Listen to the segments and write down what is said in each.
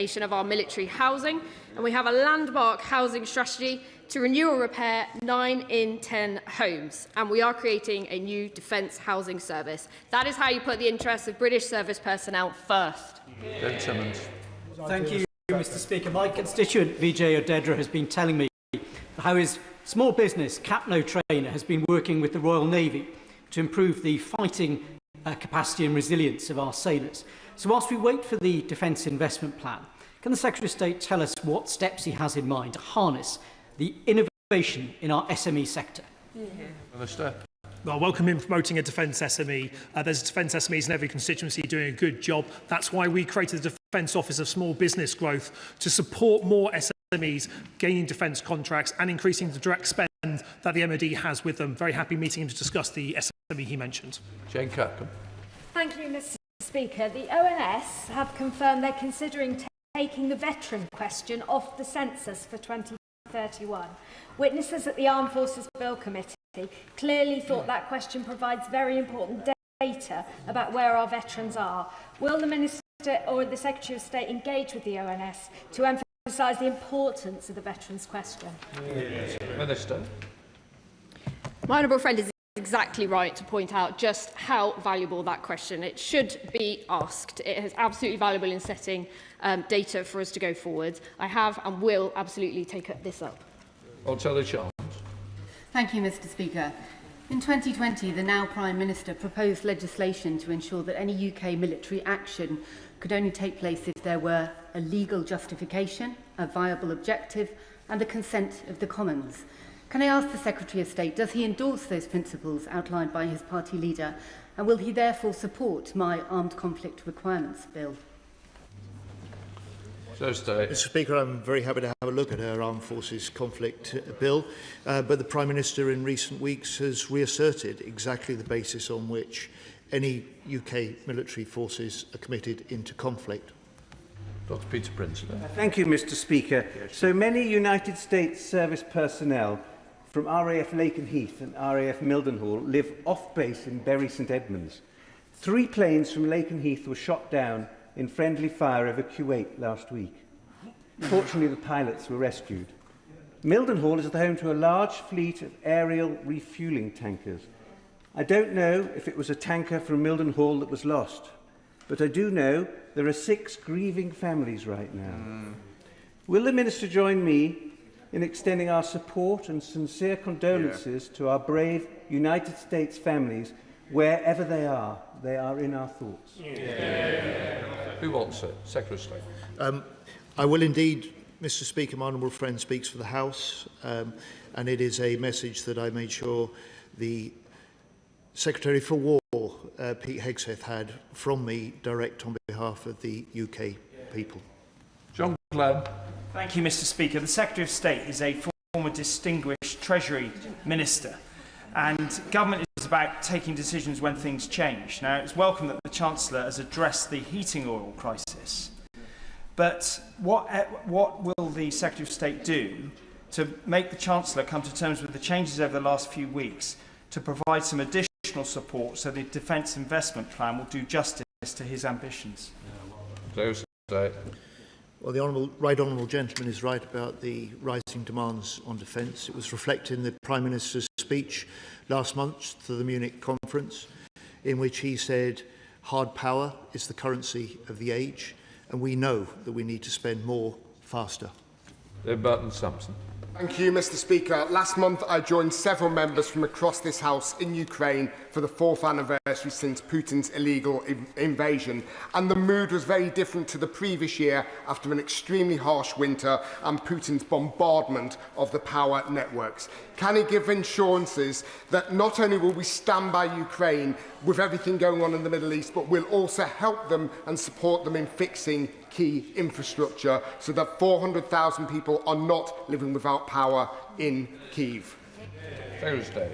of our military housing, and we have a landmark housing strategy to renew or repair 9 in 10 homes, and we are creating a new defence housing service. That is how you put the interests of British service personnel first. Thank you, Mr. Speaker. My constituent, Vijay Odedra, has been telling me how his small business, Capno Trainer, has been working with the Royal Navy to improve the fighting capacity and resilience of our sailors. So whilst we wait for the Defence Investment Plan, can the Secretary of State tell us what steps he has in mind to harness the innovation in our SME sector? Minister. Well, I welcome him promoting a defence SME. There's defence SMEs in every constituency doing a good job. That's why we created the Defence Office of Small Business Growth to support more SMEs gaining defence contracts and increasing the direct spend that the MOD has with them. Very happy meeting him to discuss the SME he mentioned. Jane Kirkham. Thank you, Mr. Speaker. The ONS have confirmed they're considering taking the veteran question off the census for 2031. Witnesses at the Armed Forces Bill Committee clearly thought that question provides very important data about where our veterans are. Will the Minister or the Secretary of State engage with the ONS to emphasise the importance of the veterans question? Minister. My honourable friend is exactly right to point out just how valuable that question. It should be asked. It is absolutely valuable in setting data for us to go forward. I have and will absolutely take this up. I'll tell the chance. Thank you, Mr. Speaker. In 2020, the now Prime Minister proposed legislation to ensure that any UK military action could only take place if there were a legal justification, a viable objective and the consent of the Commons. Can I ask the Secretary of State, does he endorse those principles outlined by his party leader, and will he therefore support my Armed Conflict Requirements Bill? Mr. Speaker, I'm very happy to have a look at our Armed Forces Conflict Bill, but the Prime Minister in recent weeks has reasserted exactly the basis on which any UK military forces are committed into conflict. Dr. Peter Prince. Thank you, Mr. Speaker. So many United States service personnel from RAF Lakenheath and RAF Mildenhall live off-base in Bury St Edmunds. 3 planes from Lakenheath were shot down in friendly fire over Kuwait last week. Fortunately, the pilots were rescued. Mildenhall is the home to a large fleet of aerial refuelling tankers. I don't know if it was a tanker from Mildenhall that was lost, but I do know there are 6 grieving families right now. Will the Minister join me in extending our support and sincere condolences to our brave United States families wherever they are? They are in our thoughts. Who wants it? Secretary of State. I will indeed, Mr. Speaker. My honourable friend speaks for the House, and it is a message that I made sure the Secretary for War, Pete Hegseth, had from me direct on behalf of the UK people. John Glenn. Thank you, Mr. Speaker. The Secretary of State is a former distinguished Treasury Minister, and government is about taking decisions when things change. Now, it's welcome that the Chancellor has addressed the heating oil crisis, but what will the Secretary of State do to make the Chancellor come to terms with the changes over the last few weeks to provide some additional support so the Defence Investment Plan will do justice to his ambitions? Well, the Right Honourable Gentleman is right about the rising demands on defence. It was reflected in the Prime Minister's speech last month to the Munich conference, in which he said hard power is the currency of the age, and we know that we need to spend more faster. Burton Sampson. Thank you, Mr. Speaker. Last month, I joined several members from across this House in Ukraine for the 4th anniversary since Putin's illegal invasion. And the mood was very different to the previous year after an extremely harsh winter and Putin's bombardment of the power networks. Can he give assurances that not only will we stand by Ukraine with everything going on in the Middle East, but we'll also help them and support them in fixing key infrastructure so that 400,000 people are not living without power in Kyiv? Thursday.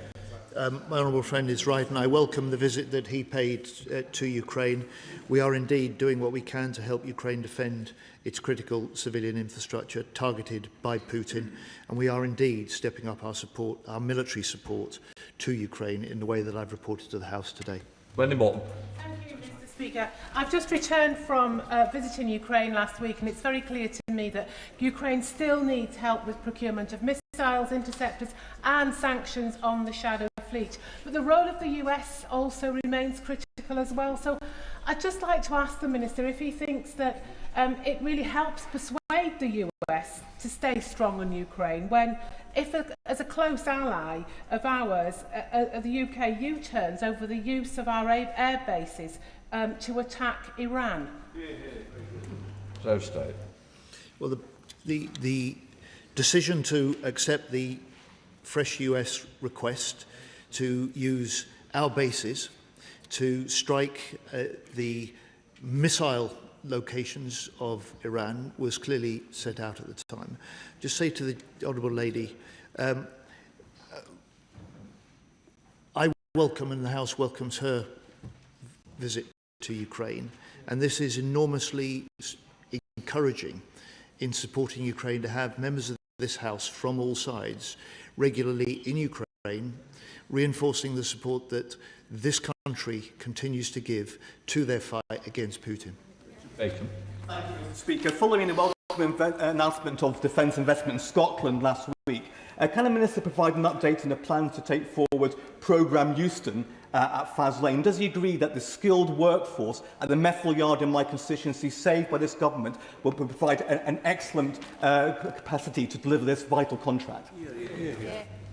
My honourable friend is right, and I welcome the visit that he paid to Ukraine. We are indeed doing what we can to help Ukraine defend its critical civilian infrastructure targeted by Putin, and we are indeed stepping up our support, our military support to Ukraine in the way that I've reported to the House today. Wendy Morton. Thank you, Mr. Speaker, I've just returned from visiting Ukraine last week, and it's very clear to me that Ukraine still needs help with procurement of missiles, interceptors and sanctions on the Shadow fleet. But the role of the US also remains critical as well. So I'd just like to ask the Minister if he thinks that it really helps persuade the US to stay strong on Ukraine when, as a close ally of ours, the UK U-turns over the use of our air bases to attack Iran. So state. Well, the decision to accept the fresh US request to use our bases to strike the missile locations of Iran was clearly set out at the time. Just say to the Honourable Lady, I welcome, and the House welcomes her visit to Ukraine, and this is enormously encouraging in supporting Ukraine to have members of this House from all sides regularly in Ukraine, reinforcing the support that this country continues to give to their fight against Putin. Bacon. Thank you, Mr. Speaker. Following the welcome announcement of defence investment in Scotland last week, can the Minister provide an update on the plans to take forward programme Euston at Faz Lane? Does he agree that the skilled workforce at the Methil Yard in my constituency saved by this government will provide an excellent capacity to deliver this vital contract?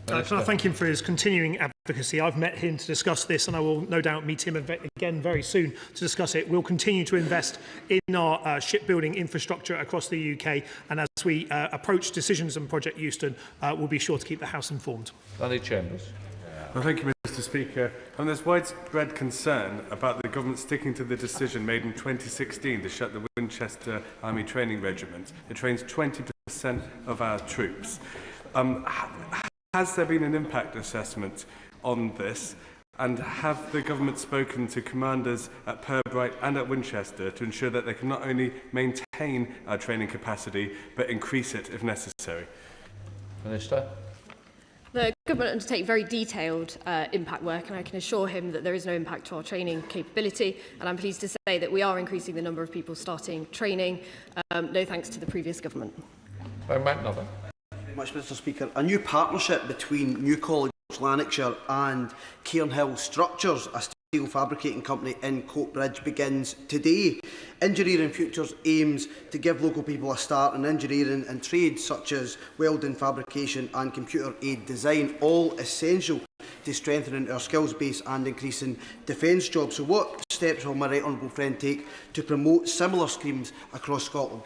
Can I thank him for his continuing advocacy? I've met him to discuss this, and I will no doubt meet him again very soon to discuss it. We'll continue to invest in our shipbuilding infrastructure across the UK, and as we approach decisions on Project Euston, we'll be sure to keep the House informed. Danny Chambers. Well, thank you, Mr. Speaker. There's widespread concern about the government sticking to the decision made in 2016 to shut the Winchester Army Training Regiment. It trains 20% of our troops. Has there been an impact assessment on this? And have the government spoken to commanders at Purbright and at Winchester to ensure that they can not only maintain our training capacity, but increase it if necessary? Minister. The government undertake very detailed impact work, and I can assure him that there is no impact to our training capability, and I'm pleased to say that we are increasing the number of people starting training, no thanks to the previous government. McNaughton. Much, Mr. Speaker. A new partnership between New College, Lanarkshire and Cairnhill Structures, a steel fabricating company in Coatbridge, begins today. Engineering Futures aims to give local people a start in engineering and trades such as welding, fabrication and computer aid design, all essential to strengthening our skills base and increasing defence jobs. So what steps will my right honourable friend take to promote similar schemes across Scotland?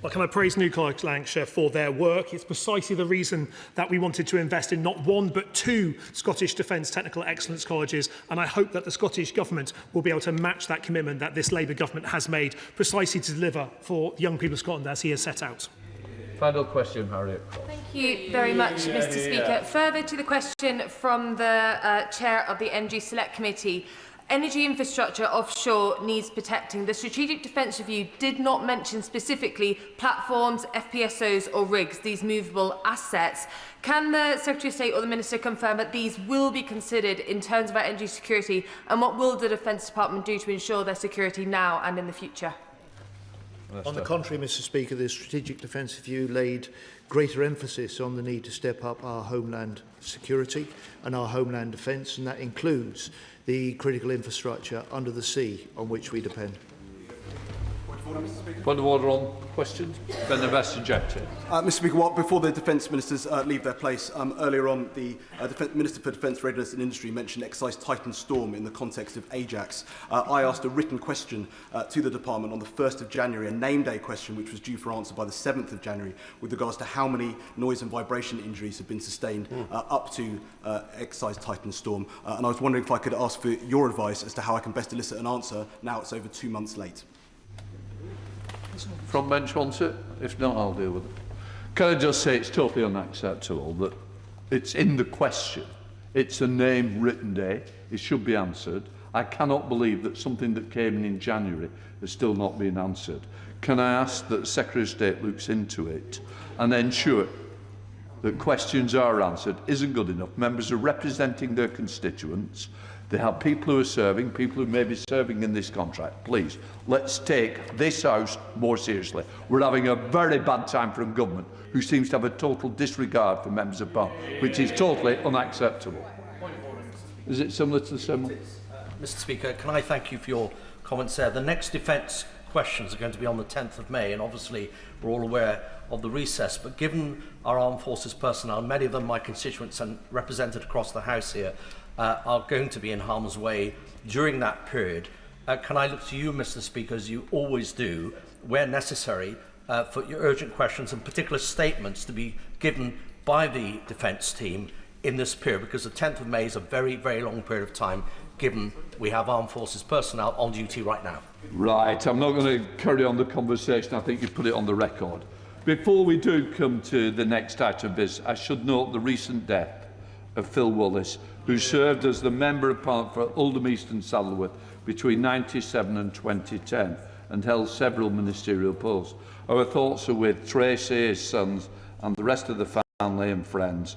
Well, can I praise New College Lancashire for their work? It's precisely the reason that we wanted to invest in not one but two Scottish Defence Technical Excellence Colleges, and I hope that the Scottish Government will be able to match that commitment that this Labour Government has made precisely to deliver for young people of Scotland as he has set out. Final question, Harriet. Thank you very much, Mr. Speaker. Further to the question from the Chair of the Energy Select Committee, energy infrastructure offshore needs protecting. The Strategic Defence Review did not mention specifically platforms, FPSOs or rigs, these movable assets. Can the Secretary of State or the Minister confirm that these will be considered in terms of our energy security, and what will the Defence Department do to ensure their security now and in the future? On the contrary, Mr. Speaker, the Strategic Defence Review laid greater emphasis on the need to step up our homeland security and our homeland defence, and that includes the critical infrastructure under the sea on which we depend. Point of order on questions. Then the best objective. Mr. Speaker, well, before the Defence Ministers leave their place, earlier on the Minister for Defence, Readiness and Industry mentioned exercise Titan Storm in the context of Ajax. I asked a written question to the Department on the 1st of January, a name day question which was due for answer by the 7th of January with regards to how many noise and vibration injuries have been sustained up to exercise Titan Storm. And I was wondering if I could ask for your advice as to how I can best elicit an answer now it's over 2 months late. Front bench wants it? If not, I'll deal with it. Can I just say it's totally unacceptable that it's in the question. It's a name written day. It should be answered. I cannot believe that something that came in January has still not been answered. Can I ask that the Secretary of State looks into it and ensure that questions are answered? Isn't good enough. Members are representing their constituents. They have people who are serving, people who may be serving in this contract. Please, let's take this House more seriously. We're having a very bad time from government, who seems to have a total disregard for members of Parliament, which is totally unacceptable. Is it similar to the similar? Mr. Speaker, can I thank you for your comments there? The next defence questions are going to be on the 10th of May, and obviously we're all aware of the recess, but given our armed forces personnel, many of them my constituents and represented across the House here, are going to be in harm's way during that period. Can I look to you, Mr. Speaker, as you always do, where necessary, for your urgent questions and particular statements to be given by the defence team in this period, because the 10th of May is a very, very long period of time, given we have armed forces personnel on duty right now. Right, I'm not going to carry on the conversation. I think you put it on the record. Before we do come to the next item of business, I should note the recent death of Phil Wallace, who served as the Member of Parliament for Oldham East and Saddleworth between 1997 and 2010 and held several ministerial posts. Our thoughts are with Tracy, his sons and the rest of the family and friends,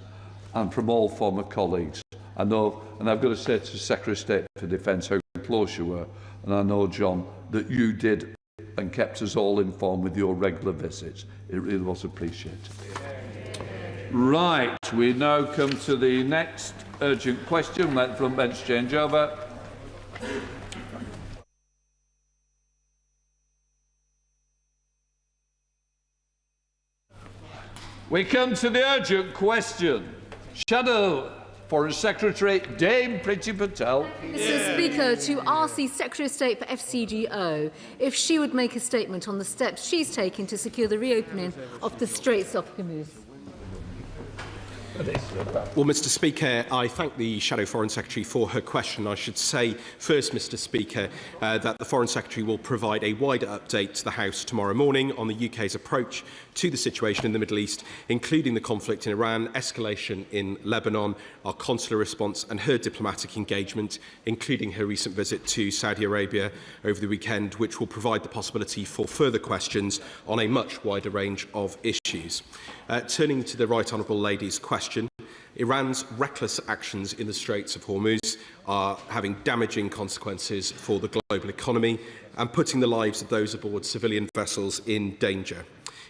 and from all former colleagues. I know, and I've got to say to the Secretary of State for Defence how close you were, and I know, John, that you did and kept us all informed with your regular visits. It really was appreciated. Right, we now come to the next urgent question. Let the front bench change over. We come to the urgent question. Shadow Foreign Secretary Dame Priti Patel. Mr. Speaker, to ask the Secretary of State for FCGO if she would make a statement on the steps she's taking to secure the reopening of the Straits of Hormuz. Well, Mr. Speaker, I thank the Shadow Foreign Secretary for her question. I should say first, Mr. Speaker, that the Foreign Secretary will provide a wider update to the House tomorrow morning on the UK's approach to the situation in the Middle East, including the conflict in Iran, escalation in Lebanon, our consular response and her diplomatic engagement, including her recent visit to Saudi Arabia over the weekend, which will provide the possibility for further questions on a much wider range of issues. Turning to the Right Honourable Lady's question, Iran's reckless actions in the Straits of Hormuz are having damaging consequences for the global economy and putting the lives of those aboard civilian vessels in danger.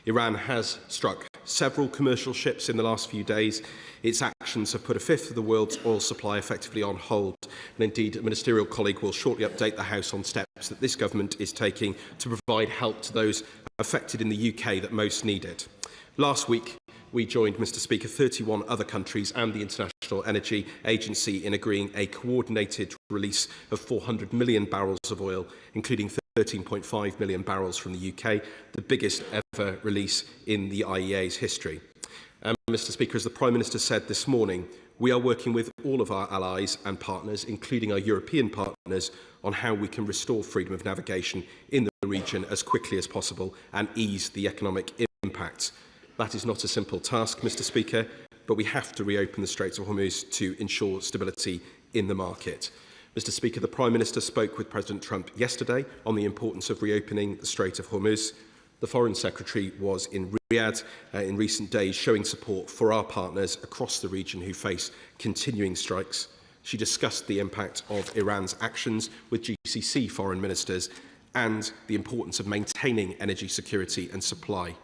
Iran has struck several commercial ships in the last few days. Its actions have put a fifth of the world's oil supply effectively on hold. And indeed, a ministerial colleague will shortly update the House on steps that this government is taking to provide help to those affected in the UK that most need it. Last week, we joined, Mr. Speaker, 31 other countries and the International Energy Agency in agreeing a coordinated release of 400 million barrels of oil, including 13.5 million barrels from the UK, the biggest ever release in the IEA's history. Mr. Speaker, as the Prime Minister said this morning, we are working with all of our allies and partners, including our European partners, on how we can restore freedom of navigation in the region as quickly as possible and ease the economic impacts. That is not a simple task, Mr. Speaker, but we have to reopen the Straits of Hormuz to ensure stability in the market. Mr. Speaker, the Prime Minister spoke with President Trump yesterday on the importance of reopening the Strait of Hormuz. The Foreign Secretary was in Riyadh in recent days showing support for our partners across the region who face continuing strikes. She discussed the impact of Iran's actions with GCC foreign ministers and the importance of maintaining energy security and supply.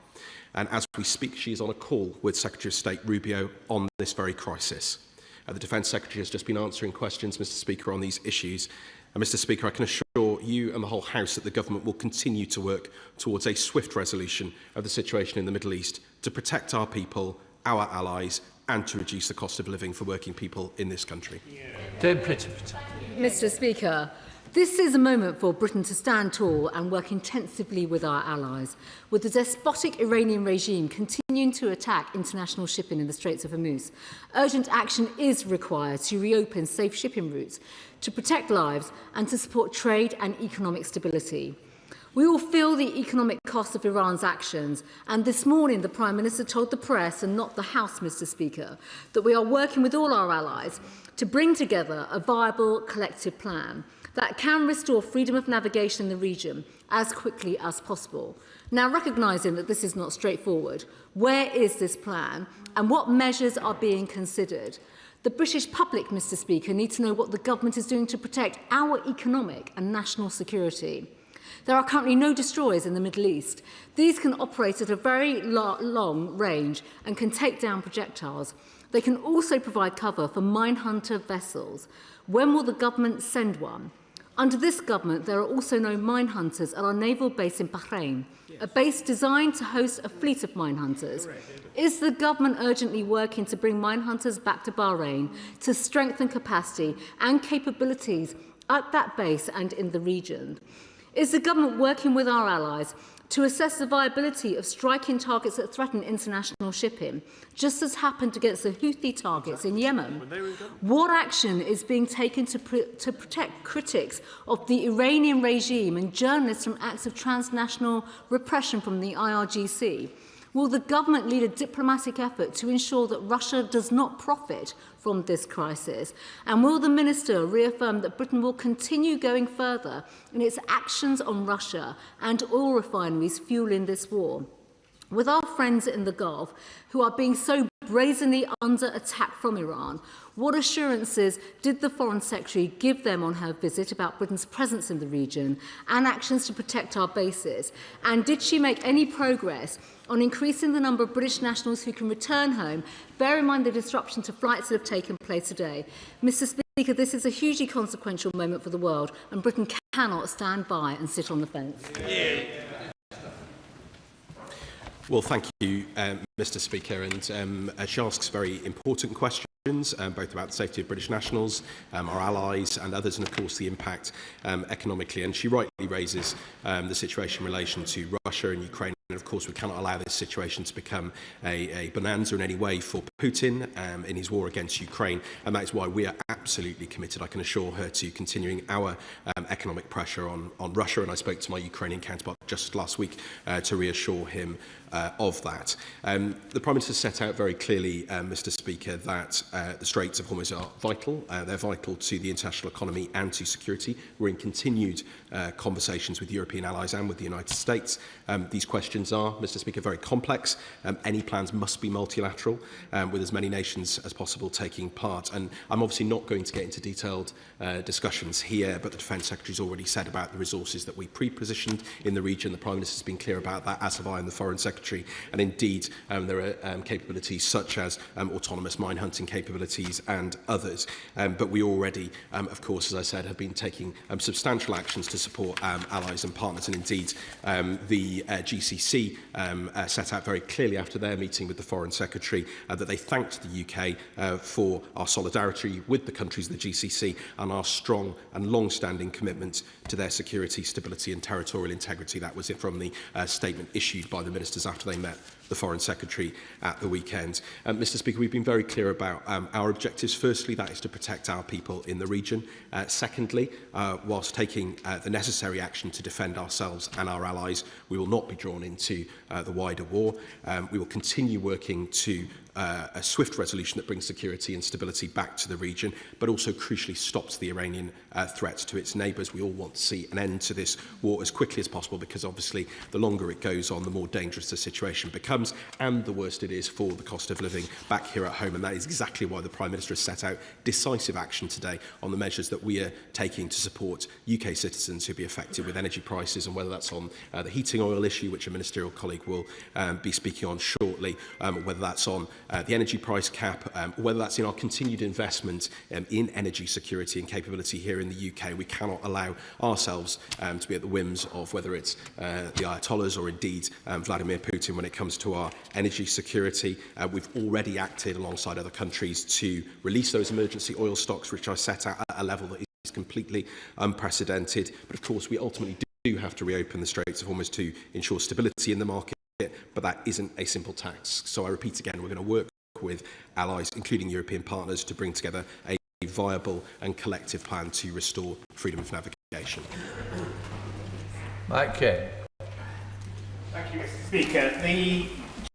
And as we speak, she is on a call with Secretary of State Rubio on this very crisis. The Defence Secretary has just been answering questions, Mr. Speaker, on these issues. And Mr. Speaker, I can assure you and the whole House that the government will continue to work towards a swift resolution of the situation in the Middle East to protect our people, our allies, and to reduce the cost of living for working people in this country. Mr. Speaker, this is a moment for Britain to stand tall and work intensively with our allies, with the despotic Iranian regime continuing to attack international shipping in the Straits of Hormuz. Urgent action is required to reopen safe shipping routes, to protect lives and to support trade and economic stability. We all feel the economic cost of Iran's actions, and this morning the Prime Minister told the press, and not the House, Mr. Speaker, that we are working with all our allies to bring together a viable collective plan that can restore freedom of navigation in the region as quickly as possible. Now, recognising that this is not straightforward, where is this plan and what measures are being considered? The British public, Mr. Speaker, need to know what the government is doing to protect our economic and national security. There are currently no destroyers in the Middle East. These can operate at a very long range and can take down projectiles. They can also provide cover for minehunter vessels. When will the government send one? Under this government, there are also no minehunters at our naval base in Bahrain, a base designed to host a fleet of minehunters. Is the government urgently working to bring minehunters back to Bahrain to strengthen capacity and capabilities at that base and in the region? Is the government working with our allies to assess the viability of striking targets that threaten international shipping, just as happened against the Houthi targets in Yemen? What action is being taken to protect critics of the Iranian regime and journalists from acts of transnational repression from the IRGC? Will the government lead a diplomatic effort to ensure that Russia does not profit from this crisis? And will the Minister reaffirm that Britain will continue going further in its actions on Russia and oil refineries fueling this war? With our friends in the Gulf, who are being so brazenly under attack from Iran, what assurances did the Foreign Secretary give them on her visit about Britain's presence in the region and actions to protect our bases? And did she make any progress on increasing the number of British nationals who can return home, bear in mind the disruption to flights that have taken place today? Mr. Speaker, this is a hugely consequential moment for the world, and Britain cannot stand by and sit on the fence. Well, thank you, Mr. Speaker, and she asks very important questions, both about the safety of British nationals, our allies and others, and of course the impact economically. And she rightly raises the situation in relation to Russia and Ukraine. And of course, we cannot allow this situation to become a bonanza in any way for Putin in his war against Ukraine. And that is why we are absolutely committed, I can assure her, to continuing our economic pressure on Russia. And I spoke to my Ukrainian counterpart just last week to reassure him of that. The Prime Minister set out very clearly, Mr. Speaker, that the Straits of Hormuz are vital. They're vital to the international economy and to security. We're in continued conversations with European allies and with the United States. These questions are, Mr. Speaker, very complex. Any plans must be multilateral, with as many nations as possible taking part. And I'm obviously not going to get into detailed discussions here, but the Defence Secretary has already said about the resources that we pre-positioned in the region. The Prime Minister has been clear about that, as have I and the Foreign Secretary. And indeed, there are capabilities such as autonomous mine hunting capabilities and others. But we already, of course, as I said, have been taking substantial actions to support allies and partners. And indeed, the GCC set out very clearly after their meeting with the Foreign Secretary that they thanked the UK for our solidarity with the countries of the GCC and our strong and long-standing commitment to their security, stability and territorial integrity. That was it from the statement issued by the ministers after they met the Foreign Secretary at the weekend. Mr. Speaker, we've been very clear about our objectives. Firstly, that is to protect our people in the region. Secondly, whilst taking the necessary action to defend ourselves and our allies, we will not be drawn into the wider war. We will continue working to a swift resolution that brings security and stability back to the region, but also crucially stops the Iranian threat to its neighbours. We all want to see an end to this war as quickly as possible, because obviously the longer it goes on, the more dangerous the situation becomes and the worse it is for the cost of living back here at home. And that is exactly why the Prime Minister has set out decisive action today on the measures that we are taking to support UK citizens who will be affected with energy prices, and whether that's on the heating oil issue, which a ministerial colleague will be speaking on shortly, whether that's on the energy price cap, or whether that's in our continued investment in energy security and capability here in the UK. We cannot allow ourselves to be at the whims of whether it's the Ayatollahs or indeed Vladimir Putin when it comes to our energy security. We've already acted alongside other countries to release those emergency oil stocks, which I set out at a level that is completely unprecedented. But of course, we ultimately do have to reopen the Straits of Hormuz to ensure stability in the market, but that isn't a simple task. So I repeat again, we're going to work with allies, including European partners, to bring together a viable and collective plan to restore freedom of navigation. Mike Kay. Thank you, Mr. Speaker. The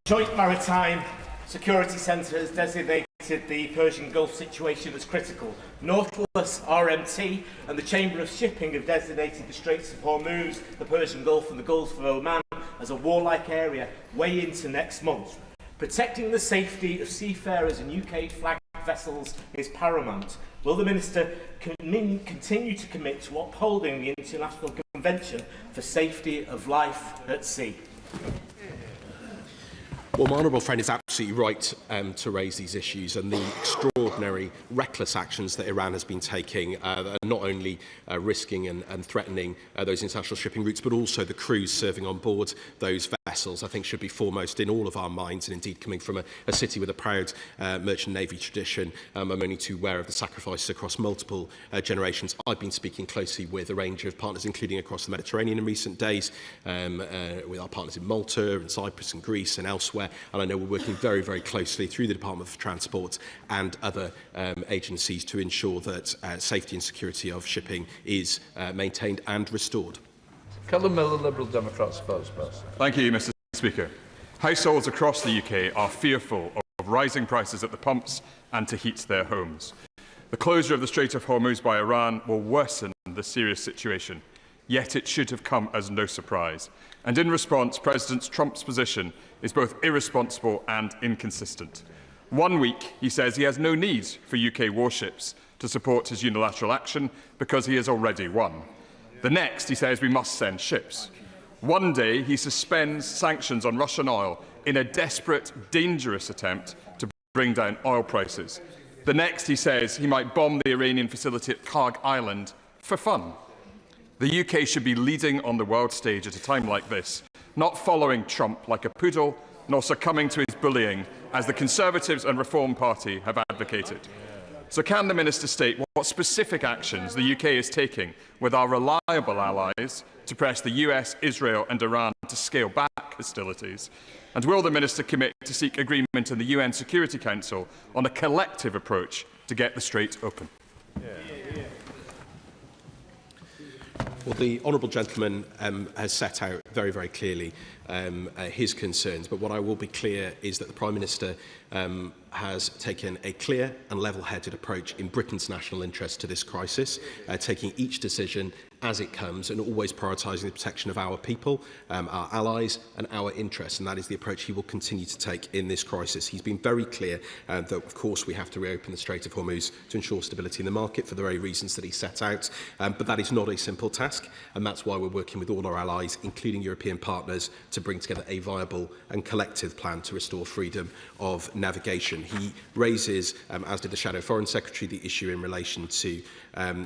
Joint Maritime Security Centre has designated the Persian Gulf situation as critical. Northwest RMT and the Chamber of Shipping have designated the Straits of Hormuz, the Persian Gulf and the Gulf of Oman as a warlike area way into next month. Protecting the safety of seafarers and UK flagged vessels is paramount. Will the Minister continue to commit to upholding the International Convention for Safety of Life at Sea? Well, my honourable friend is absolutely right to raise these issues, and the extraordinary, reckless actions that Iran has been taking are not only risking and threatening those international shipping routes, but also the crews serving on board those vessels, I think should be foremost in all of our minds. And indeed, coming from a city with a proud merchant navy tradition, I'm only too aware of the sacrifices across multiple generations. I've been speaking closely with a range of partners, including across the Mediterranean in recent days, with our partners in Malta and Cyprus and Greece and elsewhere. And I know we're working very, very closely through the Department for Transport and other agencies to ensure that safety and security of shipping is maintained and restored. Callum Miller, Liberal Democrat spokesperson. Thank you, Mr. Speaker. Households across the UK are fearful of rising prices at the pumps and to heat their homes. The closure of the Strait of Hormuz by Iran will worsen the serious situation, yet it should have come as no surprise. And in response, President Trump's position is both irresponsible and inconsistent. 1 week, he says he has no need for UK warships to support his unilateral action because he has already won. The next, he says we must send ships. One day, he suspends sanctions on Russian oil in a desperate, dangerous attempt to bring down oil prices. The next, he says he might bomb the Iranian facility at Karg Island for fun. The UK should be leading on the world stage at a time like this, not following Trump like a poodle, nor succumbing to his bullying, as the Conservatives and Reform Party have advocated. So can the Minister state what specific actions the UK is taking with our reliable allies to press the US, Israel and Iran to scale back hostilities? And will the Minister commit to seek agreement in the UN Security Council on a collective approach to get the Strait open? Well, the honourable gentleman has set out very, very clearly his concerns, but what I will be clear is that the Prime Minister has taken a clear and level-headed approach in Britain's national interest to this crisis, taking each decision as it comes and always prioritising the protection of our people, our allies and our interests, and that is the approach he will continue to take in this crisis. He's been very clear that, of course, we have to reopen the Strait of Hormuz to ensure stability in the market for the very reasons that he set out, but that is not a simple task, and that's why we're working with all our allies, including European partners, to bring together a viable and collective plan to restore freedom of navigation. He raises, as did the Shadow Foreign Secretary, the issue in relation to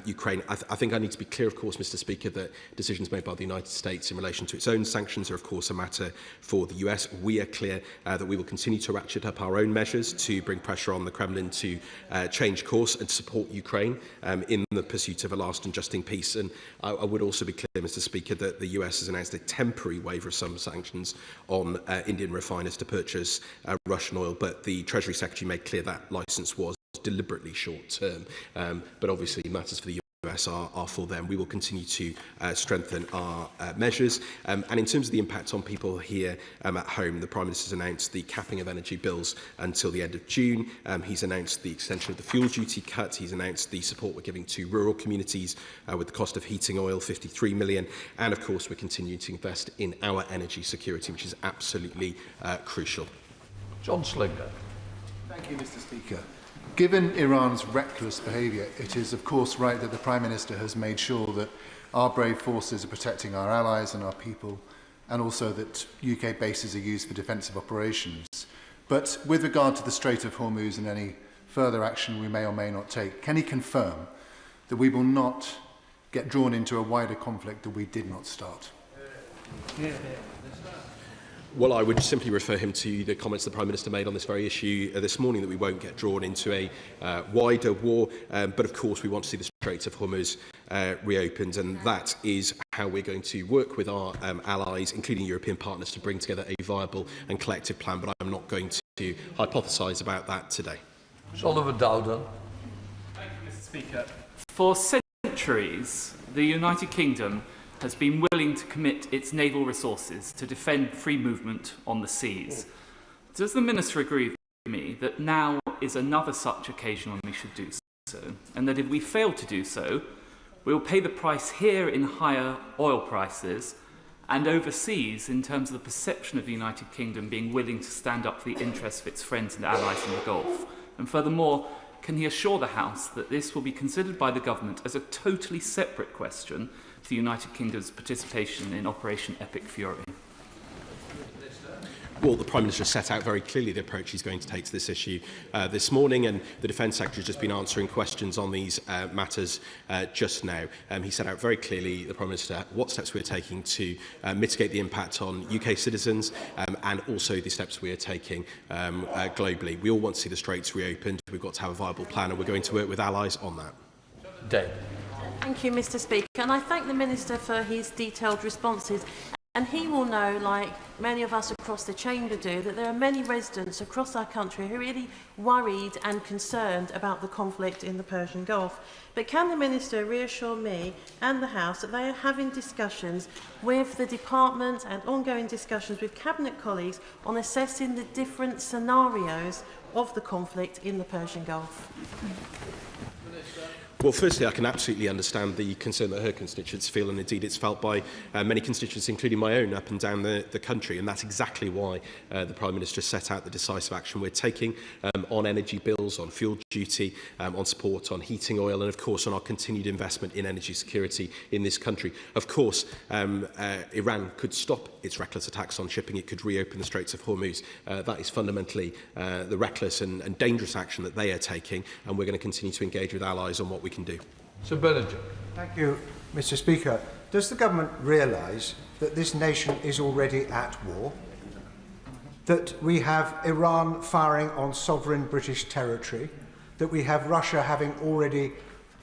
Ukraine. I think I need to be clear, of course, Mr. Speaker, that decisions made by the United States in relation to its own sanctions are, of course, a matter for the US. We are clear that we will continue to ratchet up our own measures to bring pressure on the Kremlin to change course and support Ukraine in the pursuit of a lasting, just peace. And I would also be clear, Mr. Speaker, that the US has announced a temporary waiver of some sanctions on Indian refiners to purchase Russian oil, but the Treasury Secretary made clear that licence was deliberately short-term. But obviously matters for the US are for them. We will continue to strengthen our measures. And in terms of the impact on people here at home, the Prime Minister's announced the capping of energy bills until the end of June. He's announced the extension of the fuel duty cut. He's announced the support we're giving to rural communities with the cost of heating oil, 53 million. And of course, we're continuing to invest in our energy security, which is absolutely crucial. John Slinger. Thank you, Mr. Speaker. Given Iran's reckless behaviour, it is of course right that the Prime Minister has made sure that our brave forces are protecting our allies and our people, and also that UK bases are used for defensive operations. But with regard to the Strait of Hormuz and any further action we may or may not take, can he confirm that we will not get drawn into a wider conflict that we did not start? Well, I would simply refer him to the comments the Prime Minister made on this very issue this morning, that we won't get drawn into a wider war. But of course, we want to see the Strait of Hormuz reopened, and that is how we're going to work with our allies, including European partners, to bring together a viable and collective plan. But I'm not going to hypothesise about that today. Oliver Dowden. Thank you, Mr. Speaker. For centuries, the United Kingdom has been willing to commit its naval resources to defend free movement on the seas. Does the Minister agree with me that now is another such occasion when we should do so, and that if we fail to do so, we will pay the price here in higher oil prices and overseas in terms of the perception of the United Kingdom being willing to stand up for the interests of its friends and allies in the Gulf? And furthermore, can he assure the House that this will be considered by the Government as a totally separate question to the United Kingdom's participation in Operation Epic Fury? Well, the Prime Minister set out very clearly the approach he's going to take to this issue this morning, and the Defence Secretary has just been answering questions on these matters just now. He set out very clearly, the Prime Minister, what steps we're taking to mitigate the impact on UK citizens and also the steps we are taking globally. We all want to see the Straits reopened. We've got to have a viable plan, and we're going to work with allies on that. Dave. Thank you, Mr. Speaker, and I thank the Minister for his detailed responses. And he will know, like many of us across the chamber do, that there are many residents across our country who are really worried and concerned about the conflict in the Persian Gulf. But can the Minister reassure me and the House that they are having discussions with the Department and ongoing discussions with Cabinet colleagues on assessing the different scenarios of the conflict in the Persian Gulf? Well, firstly, I can absolutely understand the concern that her constituents feel, and indeed it's felt by many constituents, including my own, up and down the country. And that's exactly why the Prime Minister set out the decisive action we're taking on energy bills, on fuel duty, on support on heating oil, and of course on our continued investment in energy security in this country. Of course, Iran could stop its reckless attacks on shipping. It could reopen the Straits of Hormuz. That is fundamentally the reckless and dangerous action that they are taking, and we're going to continue to engage with allies on what we can do. Sir Bellinger. Thank you, Mr. Speaker. Does the government realise that this nation is already at war? That we have Iran firing on sovereign British territory? That we have Russia having already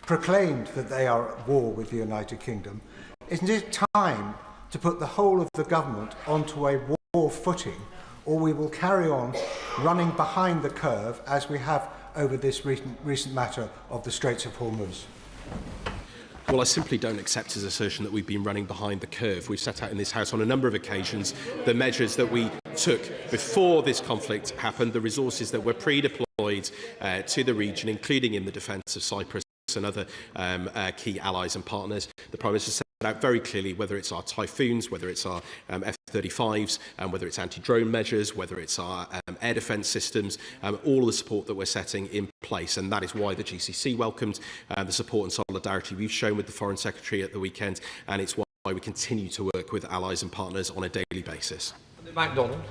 proclaimed that they are at war with the United Kingdom? Isn't it time to put the whole of the government onto a war footing, or we will carry on running behind the curve as we have over this recent matter of the Straits of Hormuz? Well, I simply don't accept his assertion that we've been running behind the curve. We've set out in this House on a number of occasions the measures that we took before this conflict happened, the resources that were pre-deployed to the region, including in the defence of Cyprus and other key allies and partners. The Prime Minister set out very clearly whether it's our Typhoons, whether it's our F-35s, whether it's anti-drone measures, whether it's our air defence systems, all of the support that we're setting in place. And that is why the GCC welcomed the support and solidarity we've shown with the Foreign Secretary at the weekend, and it's why we continue to work with allies and partners on a daily basis. MacDonald.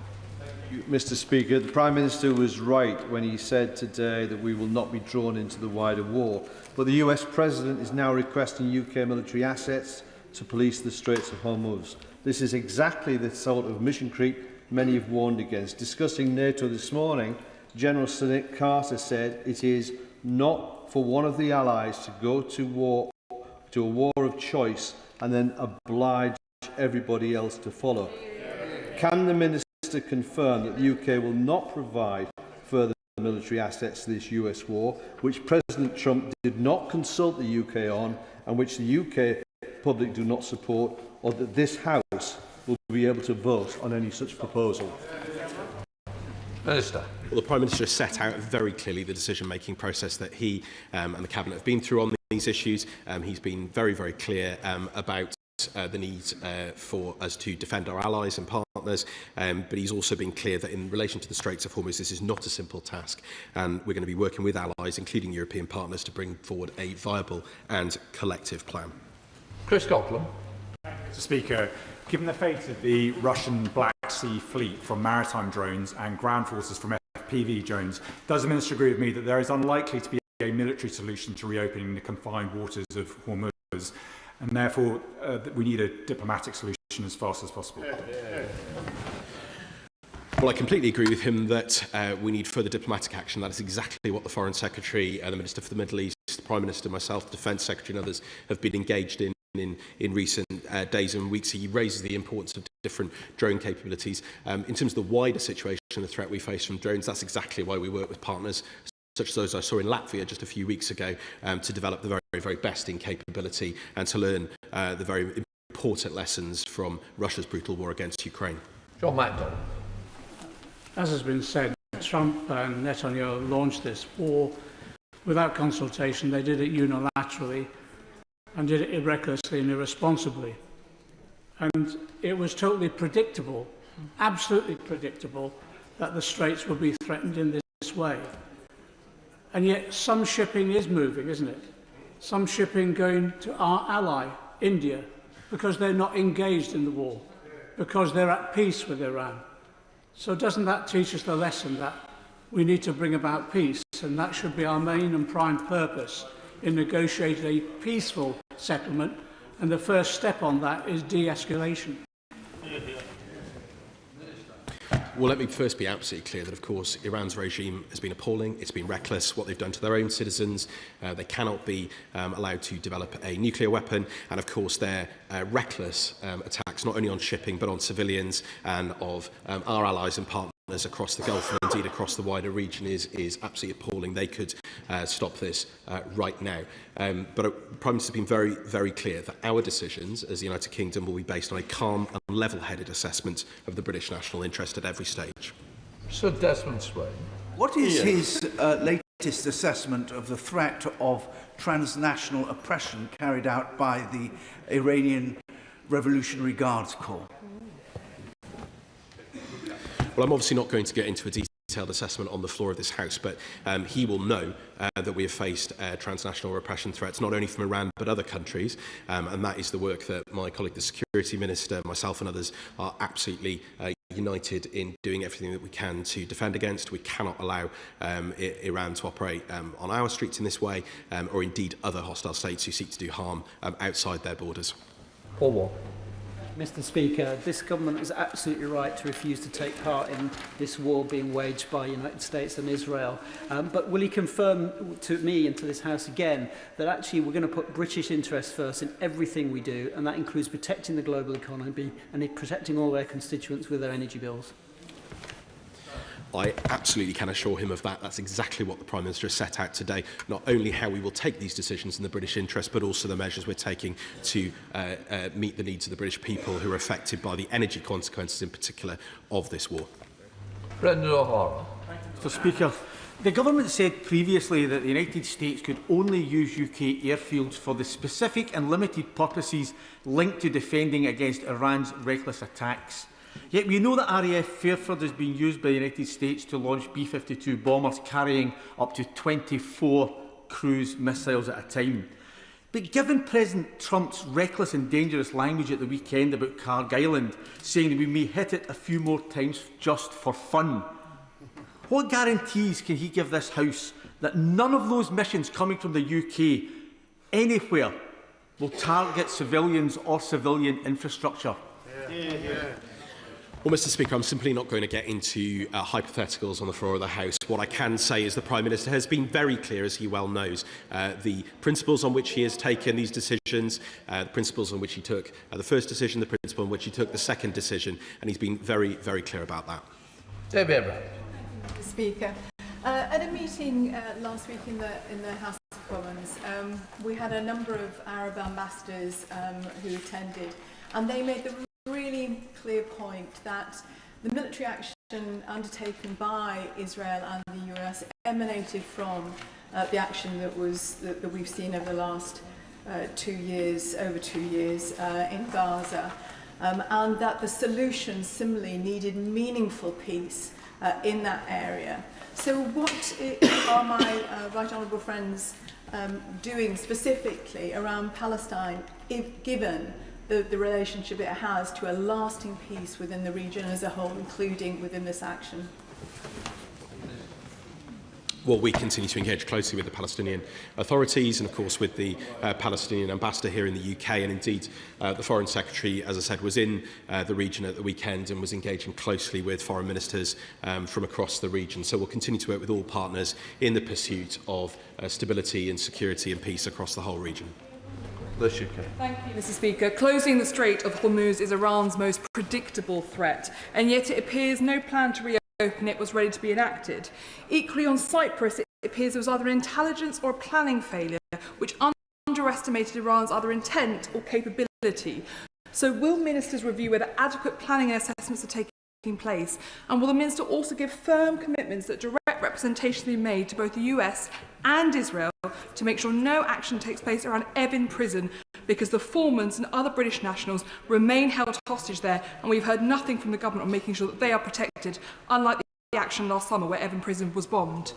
Mr. Speaker, the Prime Minister was right when he said today that we will not be drawn into the wider war. But the US President is now requesting UK military assets to police the Straits of Hormuz. This is exactly the sort of mission creep many have warned against. Discussing NATO this morning, General Sir Carter said it is not for one of the allies to go to a war of choice and then oblige everybody else to follow. Can the Minister confirm that the UK will not provide further military assets to this US war, which President Trump did not consult the UK on and which the UK public do not support, or that this House will be able to vote on any such proposal? Minister. Well, the Prime Minister has set out very clearly the decision-making process that he and the Cabinet have been through on these issues. He's been very, very clear about the need for us to defend our allies and partners, but he's also been clear that in relation to the Straits of Hormuz, this is not a simple task, and we're going to be working with allies, including European partners, to bring forward a viable and collective plan. Chris Coughlin. Mr. Speaker, given the fate of the Russian Black Sea Fleet from maritime drones and ground forces from FPV drones, does the Minister agree with me that there is unlikely to be a military solution to reopening the confined waters of Hormuz, and therefore that we need a diplomatic solution as fast as possible? Well, I completely agree with him that we need further diplomatic action. That is exactly what the Foreign Secretary, the Minister for the Middle East, the Prime Minister, myself, the Defence Secretary and others have been engaged in recent days and weeks. He raises the importance of different drone capabilities. In terms of the wider situation and the threat we face from drones, that's exactly why we work with partners such as those I saw in Latvia just a few weeks ago to develop the very, very best in capability and to learn the very important lessons from Russia's brutal war against Ukraine. John MacDonald. As has been said, Trump and Netanyahu launched this war without consultation. They did it unilaterally and did it recklessly and irresponsibly. And it was totally predictable, absolutely predictable, that the Straits would be threatened in this way. And yet some shipping is moving, isn't it? Some shipping going to our ally, India, because they're not engaged in the war, because they're at peace with Iran. So doesn't that teach us the lesson that we need to bring about peace, and that should be our main and prime purpose in negotiating a peaceful settlement, and the first step on that is de-escalation? Well, let me first be absolutely clear that, of course, Iran's regime has been appalling. It's been reckless. What they've done to their own citizens. They cannot be allowed to develop a nuclear weapon. And, of course, their reckless attacks, not only on shipping, but on civilians and of our allies and partners across the Gulf and indeed across the wider region is absolutely appalling. They could stop this right now. But the Prime Minister has been very, very clear that our decisions as the United Kingdom will be based on a calm and level-headed assessment of the British national interest at every stage. Sir Desmond Swain. What is his latest assessment of the threat of transnational oppression carried out by the Iranian Revolutionary Guards Corps? Well, I'm obviously not going to get into a detailed assessment on the floor of this House, but he will know that we have faced transnational repression threats, not only from Iran, but other countries. And that is the work that my colleague, the Security Minister, myself and others are absolutely united in doing everything that we can to defend against. We cannot allow Iran to operate on our streets in this way, or indeed other hostile states who seek to do harm outside their borders. Paul Wall. Mr. Speaker, this government is absolutely right to refuse to take part in this war being waged by the United States and Israel. But will he confirm to me and to this House again that actually we're going to put British interests first in everything we do, and that includes protecting the global economy and protecting all their constituents with their energy bills? I absolutely can assure him of that. That's exactly what the Prime Minister has set out today, not only how we will take these decisions in the British interest, but also the measures we're taking to meet the needs of the British people who are affected by the energy consequences, in particular, of this war. Brendan O'Hara. Mr. Speaker, the government said previously that the United States could only use UK airfields for the specific and limited purposes linked to defending against Iran's reckless attacks. Yet we know that RAF Fairford is being used by the United States to launch B-52 bombers carrying up to 24 cruise missiles at a time. But given President Trump's reckless and dangerous language at the weekend about Carg Island, saying that we may hit it a few more times just for fun, what guarantees can he give this House that none of those missions coming from the UK anywhere will target civilians or civilian infrastructure? Well, Mr. Speaker, I'm simply not going to get into hypotheticals on the floor of the House. What I can say is the Prime Minister has been very clear, as he well knows, the principles on which he has taken these decisions, the principles on which he took the first decision, the principle on which he took the second decision, and he's been very, very clear about that. Debbie Abraham. Mr. Speaker, at a meeting last week in the House of Commons, we had a number of Arab ambassadors who attended, and they made the really clear point that the military action undertaken by Israel and the US emanated from the action that we've seen over the last 2 years, over 2 years in Gaza, and that the solution similarly needed meaningful peace in that area. So what are my right honourable friends doing specifically around Palestine, given the relationship it has to a lasting peace within the region as a whole, including within this action? Well, we continue to engage closely with the Palestinian authorities and, of course, with the Palestinian ambassador here in the UK. And indeed, the Foreign Secretary, as I said, was in the region at the weekend and was engaging closely with foreign ministers from across the region. So we'll continue to work with all partners in the pursuit of stability and security and peace across the whole region. Thank you, Mr. Speaker. Closing the Strait of Hormuz is Iran's most predictable threat, and yet it appears no plan to reopen it was ready to be enacted. Equally, on Cyprus, it appears there was either an intelligence or a planning failure, which underestimated Iran's either intent or capability. So will ministers review whether adequate planning and assessments are taking place, and will the minister also give firm commitments that direct representation be made to both the US and Israel to make sure no action takes place around Evin prison, because the Formans and other British nationals remain held hostage there, and we've heard nothing from the government on making sure that they are protected, unlike the action last summer where Evin prison was bombed?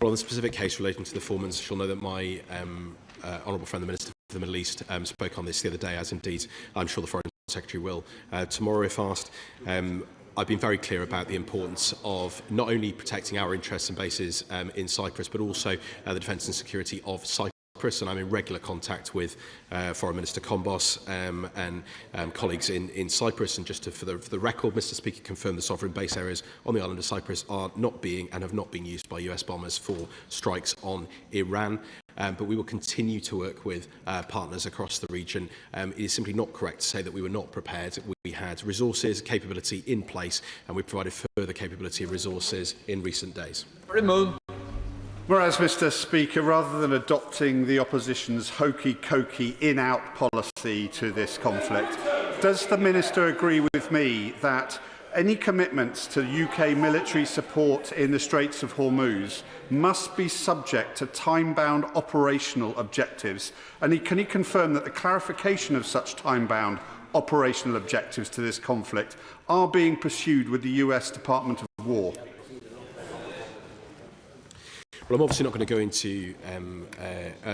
Well, on the specific case relating to the foremans, she'll know that my honourable friend, the Minister for the Middle East, spoke on this the other day, as indeed I'm sure the Foreign Secretary will tomorrow if asked. I've been very clear about the importance of not only protecting our interests and bases in Cyprus, but also the defence and security of Cyprus, and I'm in regular contact with Foreign Minister Kombos and colleagues in Cyprus. And just for the record, Mr. Speaker, confirm the sovereign base areas on the island of Cyprus are not being and have not been used by US bombers for strikes on Iran. But we will continue to work with partners across the region. It is simply not correct to say that we were not prepared. We had resources, capability in place, and we provided further capability and resources in recent days. Whereas, Mr. Speaker, rather than adopting the opposition's hokey-cokey in-out policy to this conflict, does the Minister agree with me that any commitments to UK military support in the Straits of Hormuz must be subject to time-bound operational objectives? And can he confirm that the clarification of such time-bound operational objectives to this conflict are being pursued with the US Department of War? Well, I'm obviously not going to go into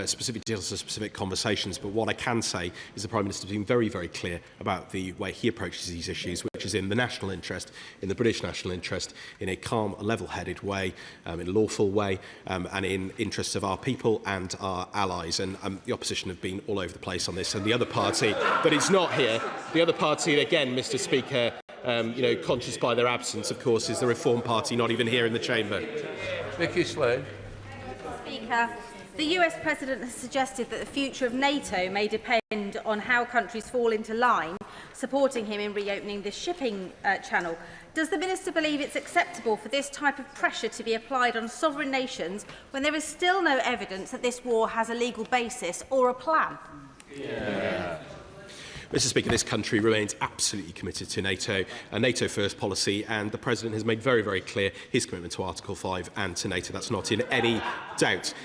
specific details of specific conversations, but what I can say is the Prime Minister has been very, very clear about the way he approaches these issues, which is in the national interest, in the British national interest, in a calm, level-headed way, in a lawful way, and in interests of our people and our allies. And the opposition have been all over the place on this. And the other party that is not here, the other party, again, Mr. Speaker, conscious by their absence, of course, is the Reform Party, not even here in the chamber. Vicky Slade. Speaker, the US President has suggested that the future of NATO may depend on how countries fall into line, supporting him in reopening the shipping channel. Does the Minister believe it's acceptable for this type of pressure to be applied on sovereign nations when there is still no evidence that this war has a legal basis or a plan? Yeah. Mr. Speaker, this country remains absolutely committed to NATO, a NATO-first policy, and the President has made very, very clear his commitment to Article 5 and to NATO. That's not in any doubt.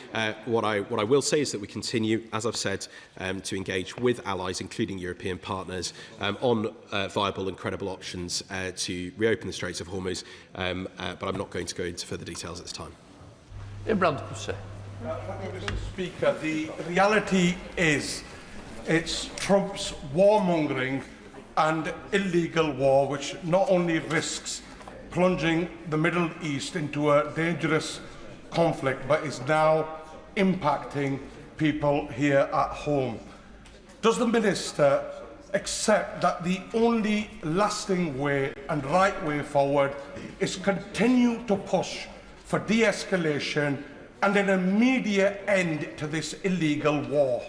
What I will say is that we continue, as I've said, to engage with allies, including European partners, on viable and credible options to reopen the Straits of Hormuz, but I'm not going to go into further details at this time. Mr. Speaker, the reality is it's Trump's warmongering and illegal war which not only risks plunging the Middle East into a dangerous conflict but is now impacting people here at home. Does the Minister accept that the only lasting way and right way forward is continue to push for de-escalation and an immediate end to this illegal war?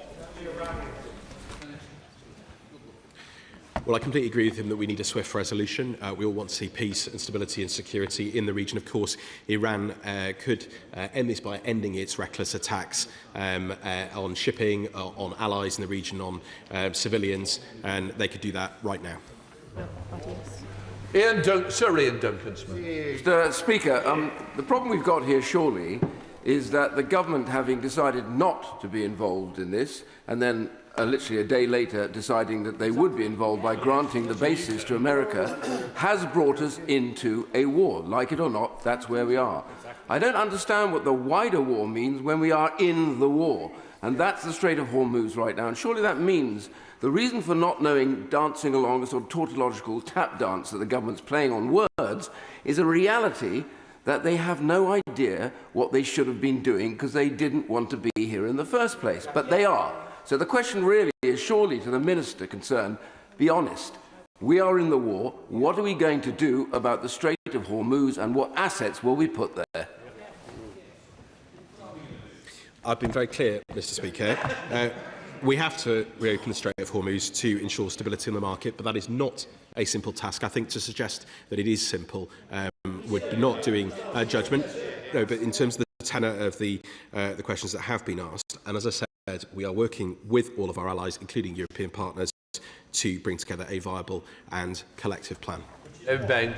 Well, I completely agree with him that we need a swift resolution. We all want to see peace and stability and security in the region. Of course, Iran could end this by ending its reckless attacks on shipping, on allies in the region, on civilians, and they could do that right now. Sir Ian Duncan. Mr. Speaker, the problem we've got here surely is that the government, having decided not to be involved in this, and then literally a day later deciding that they would be involved by granting the bases to America, has brought us into a war. Like it or not, that's where we are. I don't understand what the wider war means when we are in the war. And that's the Strait of Hormuz right now. And surely that means the reason for not knowing, dancing along a sort of tautological tap dance that the government's playing on words, is a reality that they have no idea what they should have been doing because they didn't want to be here in the first place. But they are. So the question really is surely to the Minister concerned, be honest. We are in the war. What are we going to do about the Strait of Hormuz and what assets will we put there? I've been very clear, Mr. Speaker. We have to reopen the Strait of Hormuz to ensure stability in the market, but that is not a simple task. I think to suggest that it is simple would be not doing judgment. No, but in terms of the tenor of the questions that have been asked, and as I said, we are working with all of our allies, including European partners, to bring together a viable and collective plan. Thank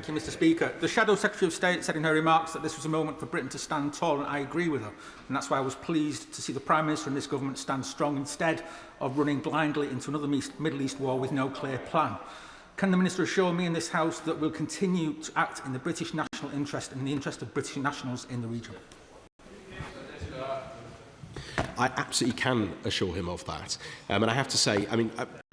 you, Mr. Speaker. The Shadow Secretary of State said in her remarks that this was a moment for Britain to stand tall, and I agree with her. And that's why I was pleased to see the Prime Minister and this government stand strong instead of running blindly into another Middle East war with no clear plan. Can the Minister assure me in this House that we'll continue to act in the British national interest and in the interest of British nationals in the region? I absolutely can assure him of that. And I have to say, I mean,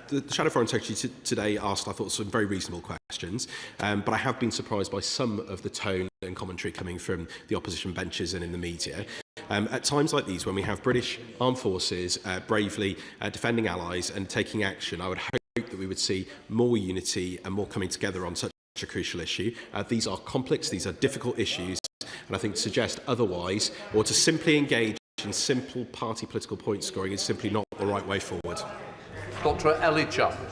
the Shadow Foreign Secretary today asked, I thought, some very reasonable questions, but I have been surprised by some of the tone and commentary coming from the opposition benches and in the media. At times like these, when we have British armed forces bravely defending allies and taking action, I would hope that we would see more unity and more coming together on such a crucial issue. These are complex, these are difficult issues, and I think to suggest otherwise, or to simply engage in simple party political point scoring, is simply not the right way forward. Dr. Ellie Chapman.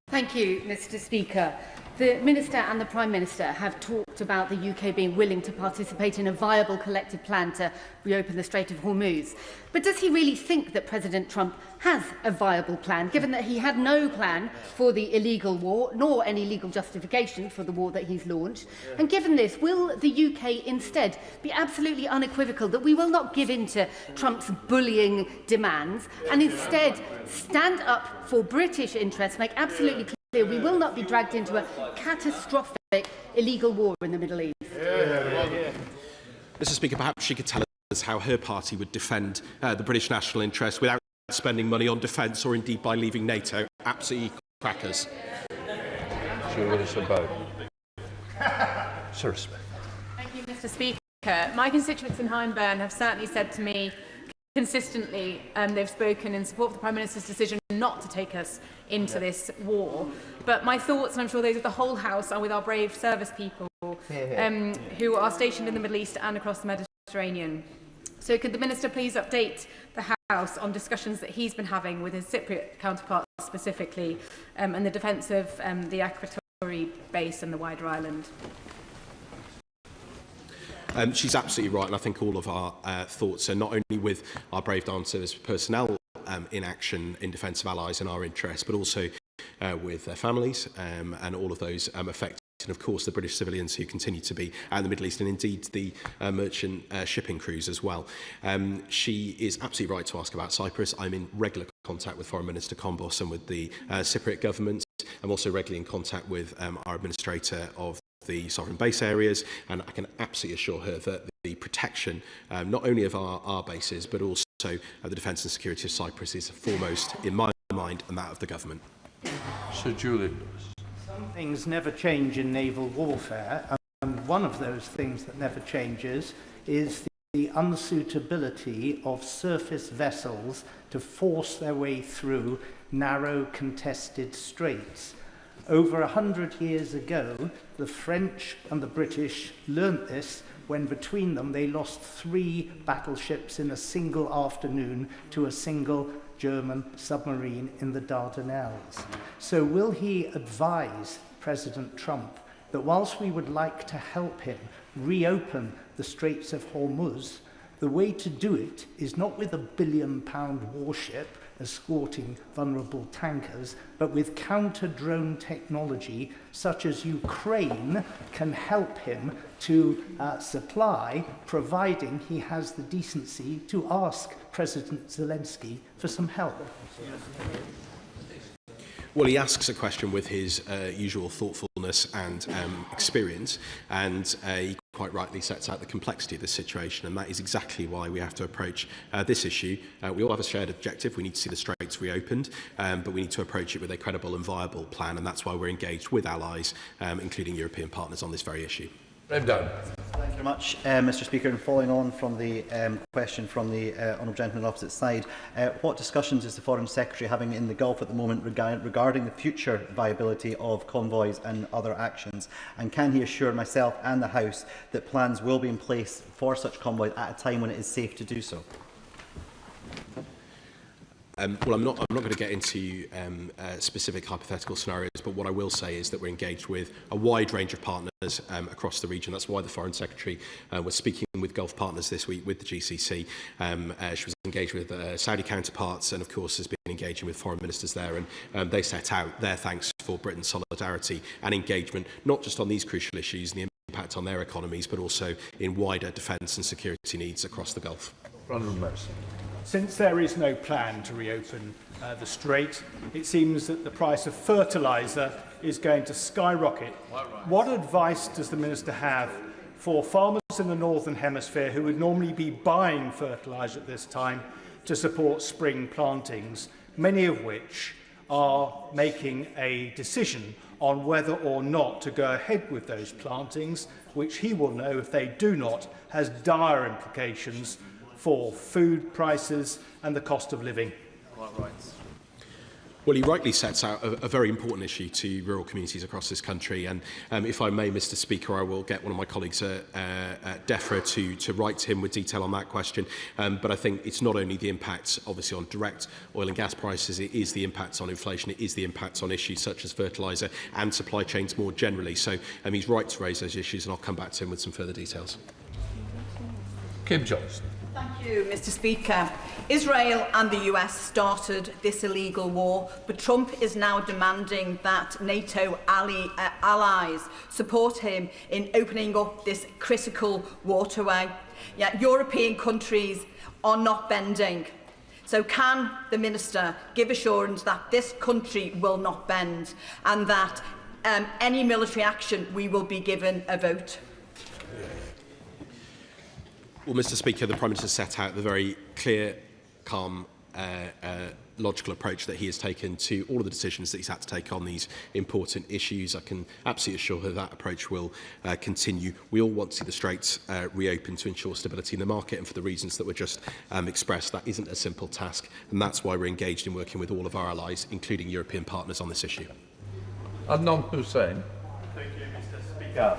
Thank you, Mr. Speaker. The Minister and the Prime Minister have talked about the UK being willing to participate in a viable collective plan to reopen the Strait of Hormuz. But does he really think that President Trump has a viable plan, given that he had no plan for the illegal war, nor any legal justification for the war that he's launched? And given this, will the UK instead be absolutely unequivocal that we will not give in to Trump's bullying demands and instead stand up for British interests, make absolutely clear we will not be dragged into a catastrophic illegal war in the Middle East? Mr. Speaker, perhaps she could tell us how her party would defend the British national interest without spending money on defence or indeed by leaving NATO. Absolutely crackers. Sure, what it's about. Sir Smith. Thank you, Mr. Speaker. My constituents in Hyndburn have certainly said to me consistently, they've spoken in support of the Prime Minister's decision not to take us into this war. But my thoughts, and I'm sure those of the whole House, are with our brave service people who are stationed in the Middle East and across the Mediterranean. So could the Minister please update the House on discussions that he's been having with his Cypriot counterparts specifically, and the defence of the Akrotiri base and the wider island? She's absolutely right, and I think all of our thoughts are not only with our brave armed service personnel in action in defence of allies and our interests, but also with their families and all of those affected, and of course the British civilians who continue to be out in the Middle East, and indeed the merchant shipping crews as well. She is absolutely right to ask about Cyprus. I'm in regular contact with Foreign Minister Kombos and with the Cypriot government. I'm also regularly in contact with our administrator of the sovereign base areas, and I can absolutely assure her that the protection not only of our bases but also the defence and security of Cyprus is foremost in my mind and that of the government. Sir Julian. Some things never change in naval warfare, and one of those things that never changes is the unsuitability of surface vessels to force their way through narrow contested straits. Over 100 years ago, the French and the British learnt this when between them they lost 3 battleships in a single afternoon to a single German submarine in the Dardanelles. So will he advise President Trump that whilst we would like to help him reopen the Straits of Hormuz, the way to do it is not with a £1 billion warship escorting vulnerable tankers, but with counter-drone technology such as Ukraine can help him to supply, providing he has the decency to ask President Zelensky for some help? Well, he asks a question with his usual thoughtfulness and experience, and he quite rightly sets out the complexity of the situation, and that is exactly why we have to approach this issue. We all have a shared objective. We need to see the straits reopened, but we need to approach it with a credible and viable plan, and that's why we're engaged with allies, including European partners, on this very issue. Thank you very much, Mr. Speaker. And following on from the question from the honourable gentleman on the opposite side, what discussions is the Foreign Secretary having in the Gulf at the moment regarding the future viability of convoys and other actions? And can he assure myself and the House that plans will be in place for such convoys at a time when it is safe to do so? Well, I'm not going to get into specific hypothetical scenarios, but what I will say is that we're engaged with a wide range of partners across the region. That's why the Foreign Secretary was speaking with Gulf partners this week with the GCC. She was engaged with Saudi counterparts and, of course, has been engaging with foreign ministers there. And they set out their thanks for Britain's solidarity and engagement, not just on these crucial issues and the impact on their economies, but also in wider defence and security needs across the Gulf. Since there is no plan to reopen the Strait, it seems that the price of fertiliser is going to skyrocket. What advice does the Minister have for farmers in the Northern Hemisphere who would normally be buying fertiliser at this time to support spring plantings, many of which are making a decision on whether or not to go ahead with those plantings, which he will know, if they do not, has dire implications for food prices and the cost of living? Well, he rightly sets out a very important issue to rural communities across this country. And if I may, Mr. Speaker, I will get one of my colleagues at DEFRA to write to him with detail on that question. But I think it's not only the impacts, obviously, on direct oil and gas prices, it is the impacts on inflation, it is the impacts on issues such as fertiliser and supply chains more generally. So he's right to raise those issues, and I'll come back to him with some further details. Kim Johnson. Thank you, Mr. Speaker. Israel and the US started this illegal war, but Trump is now demanding that NATO allies support him in opening up this critical waterway. Yet European countries are not bending. So can the Minister give assurance that this country will not bend and that any military action we will be given a vote? Well, Mr. Speaker, the Prime Minister set out the very clear, calm, logical approach that he has taken to all of the decisions that he's had to take on these important issues. I can absolutely assure her that approach will continue. We all want to see the Straits reopen to ensure stability in the market, and for the reasons that were just expressed, that isn't a simple task, and that's why we're engaged in working with all of our allies, including European partners, on this issue. Adnan Hussain. Thank you, Mr. Speaker.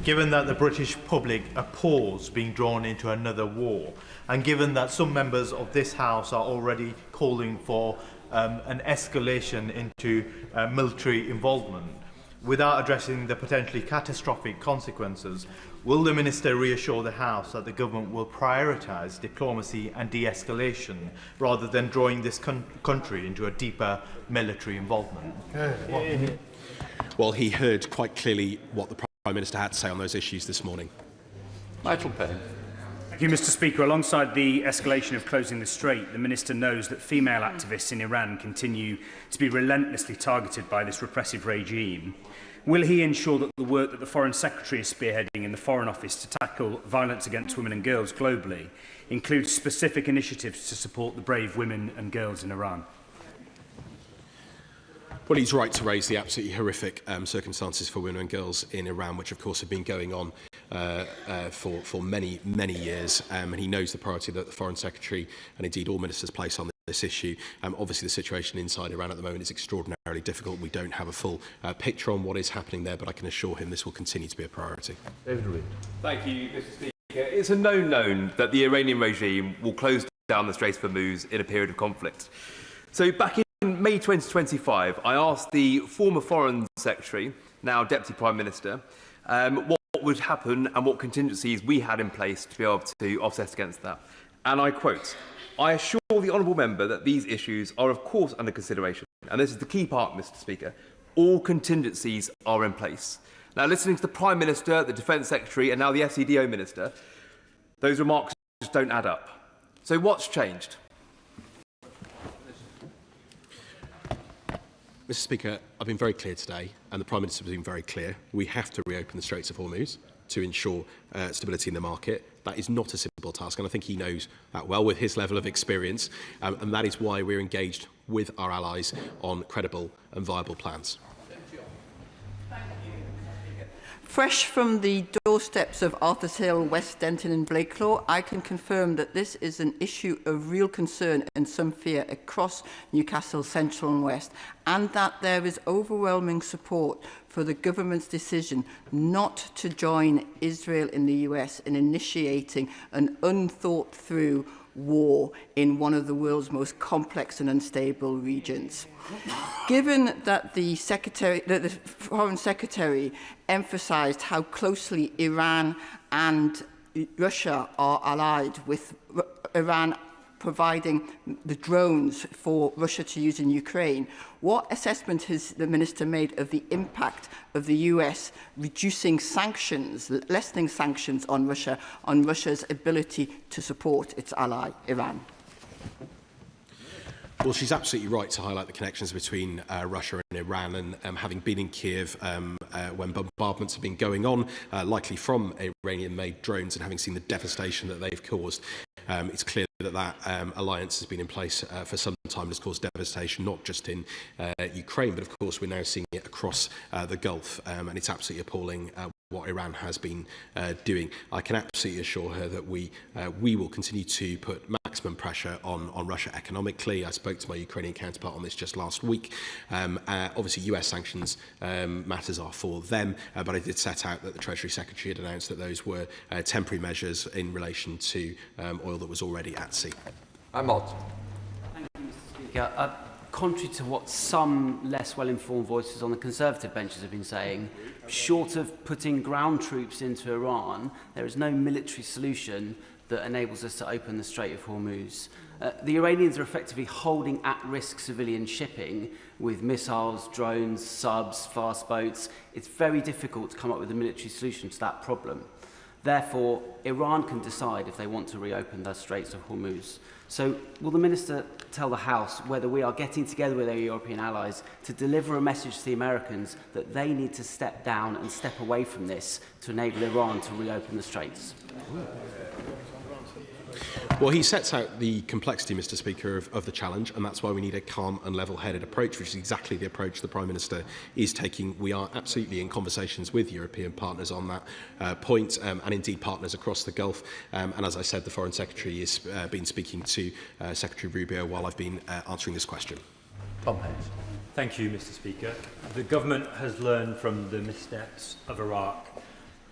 Given that the British public abhors being drawn into another war, and given that some members of this House are already calling for an escalation into military involvement, without addressing the potentially catastrophic consequences, will the Minister reassure the House that the government will prioritise diplomacy and de-escalation rather than drawing this country into a deeper military involvement? Well, he heard quite clearly what the Prime Minister had to say on those issues this morning. Nigel Payne. Thank you, Mr. Speaker. Alongside the escalation of closing the Strait, the Minister knows that female activists in Iran continue to be relentlessly targeted by this repressive regime. Will he ensure that the work that the Foreign Secretary is spearheading in the Foreign Office to tackle violence against women and girls globally includes specific initiatives to support the brave women and girls in Iran? Well, he's right to raise the absolutely horrific circumstances for women and girls in Iran, which of course have been going on for many, many years. And he knows the priority that the Foreign Secretary and indeed all ministers place on this issue. Obviously, the situation inside Iran at the moment is extraordinarily difficult. We don't have a full picture on what is happening there, but I can assure him this will continue to be a priority. David Reid. Thank you, Mr. Speaker. It's a known that the Iranian regime will close down the Strait of Hormuz in a period of conflict. So back in May 2025, I asked the former Foreign Secretary, now Deputy Prime Minister, what would happen and what contingencies we had in place to be able to offset against that. And I quote, "I assure the honourable member that these issues are of course under consideration." And this is the key part, Mr. Speaker. All contingencies are in place. Now, listening to the Prime Minister, the Defence Secretary and now the SEDO Minister, those remarks just don't add up. So what's changed? Mr. Speaker, I've been very clear today, and the Prime Minister has been very clear. We have to reopen the Straits of Hormuz to ensure stability in the market. That is not a simple task, and I think he knows that well with his level of experience, and that is why we're engaged with our allies on credible and viable plans. Fresh from the doorsteps of Arthur's Hill, West Denton and Blakelaw, I can confirm that this is an issue of real concern and some fear across Newcastle Central and West, and that there is overwhelming support for the government's decision not to join Israel and the US in initiating an unthought-through war in one of the world's most complex and unstable regions. Given that the Foreign Secretary emphasised how closely Iran and Russia are allied with Iran providing the drones for Russia to use in Ukraine. What assessment has the Minister made of the impact of the US reducing sanctions, lessening sanctions on Russia, on Russia's ability to support its ally, Iran? Well, she's absolutely right to highlight the connections between Russia and Iran, and having been in Kiev when bombardments have been going on, likely from Iranian-made drones, and having seen the devastation that they've caused, it's clear that alliance has been in place for some time and has caused devastation, not just in Ukraine, but of course we're now seeing it across the Gulf, and it's absolutely appalling what Iran has been doing. I can absolutely assure her that we will continue to put maximum pressure on Russia economically. I spoke to my Ukrainian counterpart on this just last week. Obviously, US sanctions matters are for them, but I did set out that the Treasury Secretary had announced that those were temporary measures in relation to oil that was already at sea. Thank you, Mr. Speaker. Contrary to what some less well-informed voices on the Conservative benches have been saying, short of putting ground troops into Iran, there is no military solution that enables us to open the Strait of Hormuz. The Iranians are effectively holding at-risk civilian shipping with missiles, drones, subs, fast boats. It's very difficult to come up with a military solution to that problem. Therefore, Iran can decide if they want to reopen the Straits of Hormuz. So will the Minister tell the House whether we are getting together with our European allies to deliver a message to the Americans that they need to step down and step away from this to enable Iran to reopen the Straits? Well, he sets out the complexity, Mr. Speaker, of the challenge, and that's why we need a calm and level-headed approach, which is exactly the approach the Prime Minister is taking. We are absolutely in conversations with European partners on that point, and indeed partners across the Gulf. And as I said, the Foreign Secretary has been speaking to Secretary Rubio while I've been answering this question. Tom Hayes. Thank you, Mr. Speaker. The government has learned from the missteps of Iraq,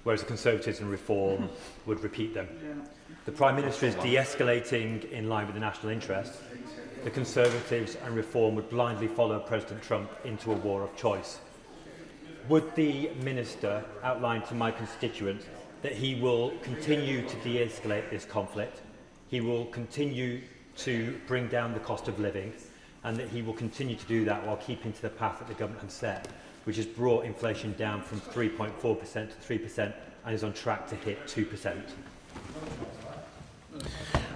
whereas the Conservatives and Reform would repeat them. The Prime Minister is de-escalating in line with the national interest. The Conservatives and Reform would blindly follow President Trump into a war of choice. Would the Minister outline to my constituents that he will continue to de-escalate this conflict, he will continue to bring down the cost of living, and that he will continue to do that while keeping to the path that the government has set, which has brought inflation down from 3.4% to 3% and is on track to hit 2%?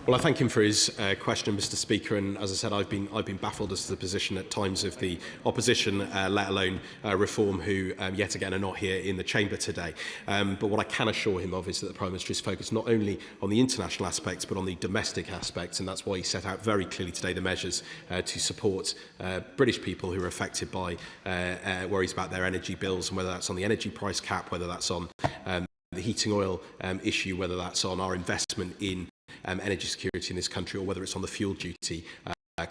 Well, I thank him for his question, Mr. Speaker, and as I said, I've been baffled as to the position at times of the opposition, let alone Reform, who yet again are not here in the chamber today. But what I can assure him of is that the Prime Minister is focused not only on the international aspects but on the domestic aspects, and that's why he set out very clearly today the measures to support British people who are affected by worries about their energy bills, and whether that's on the energy price cap, whether that's on the heating oil issue, whether that's on our investment in energy security in this country, or whether it's on the fuel duty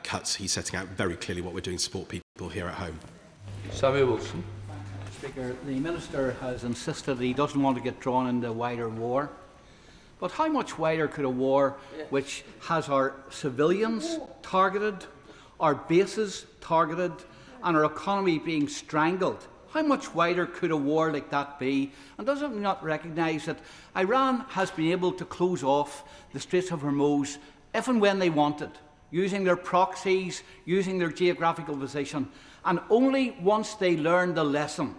cuts. He's setting out very clearly what we're doing to support people here at home. Samuel Wilson. Speaker, the Minister has insisted that he doesn't want to get drawn into a wider war. But how much wider could a war which has our civilians targeted, our bases targeted, and our economy being strangled? How much wider could a war like that be? And does it not recognise that Iran has been able to close off the Strait of Hormuz if and when they wanted, using their proxies, using their geographical position, and only once they learn the lesson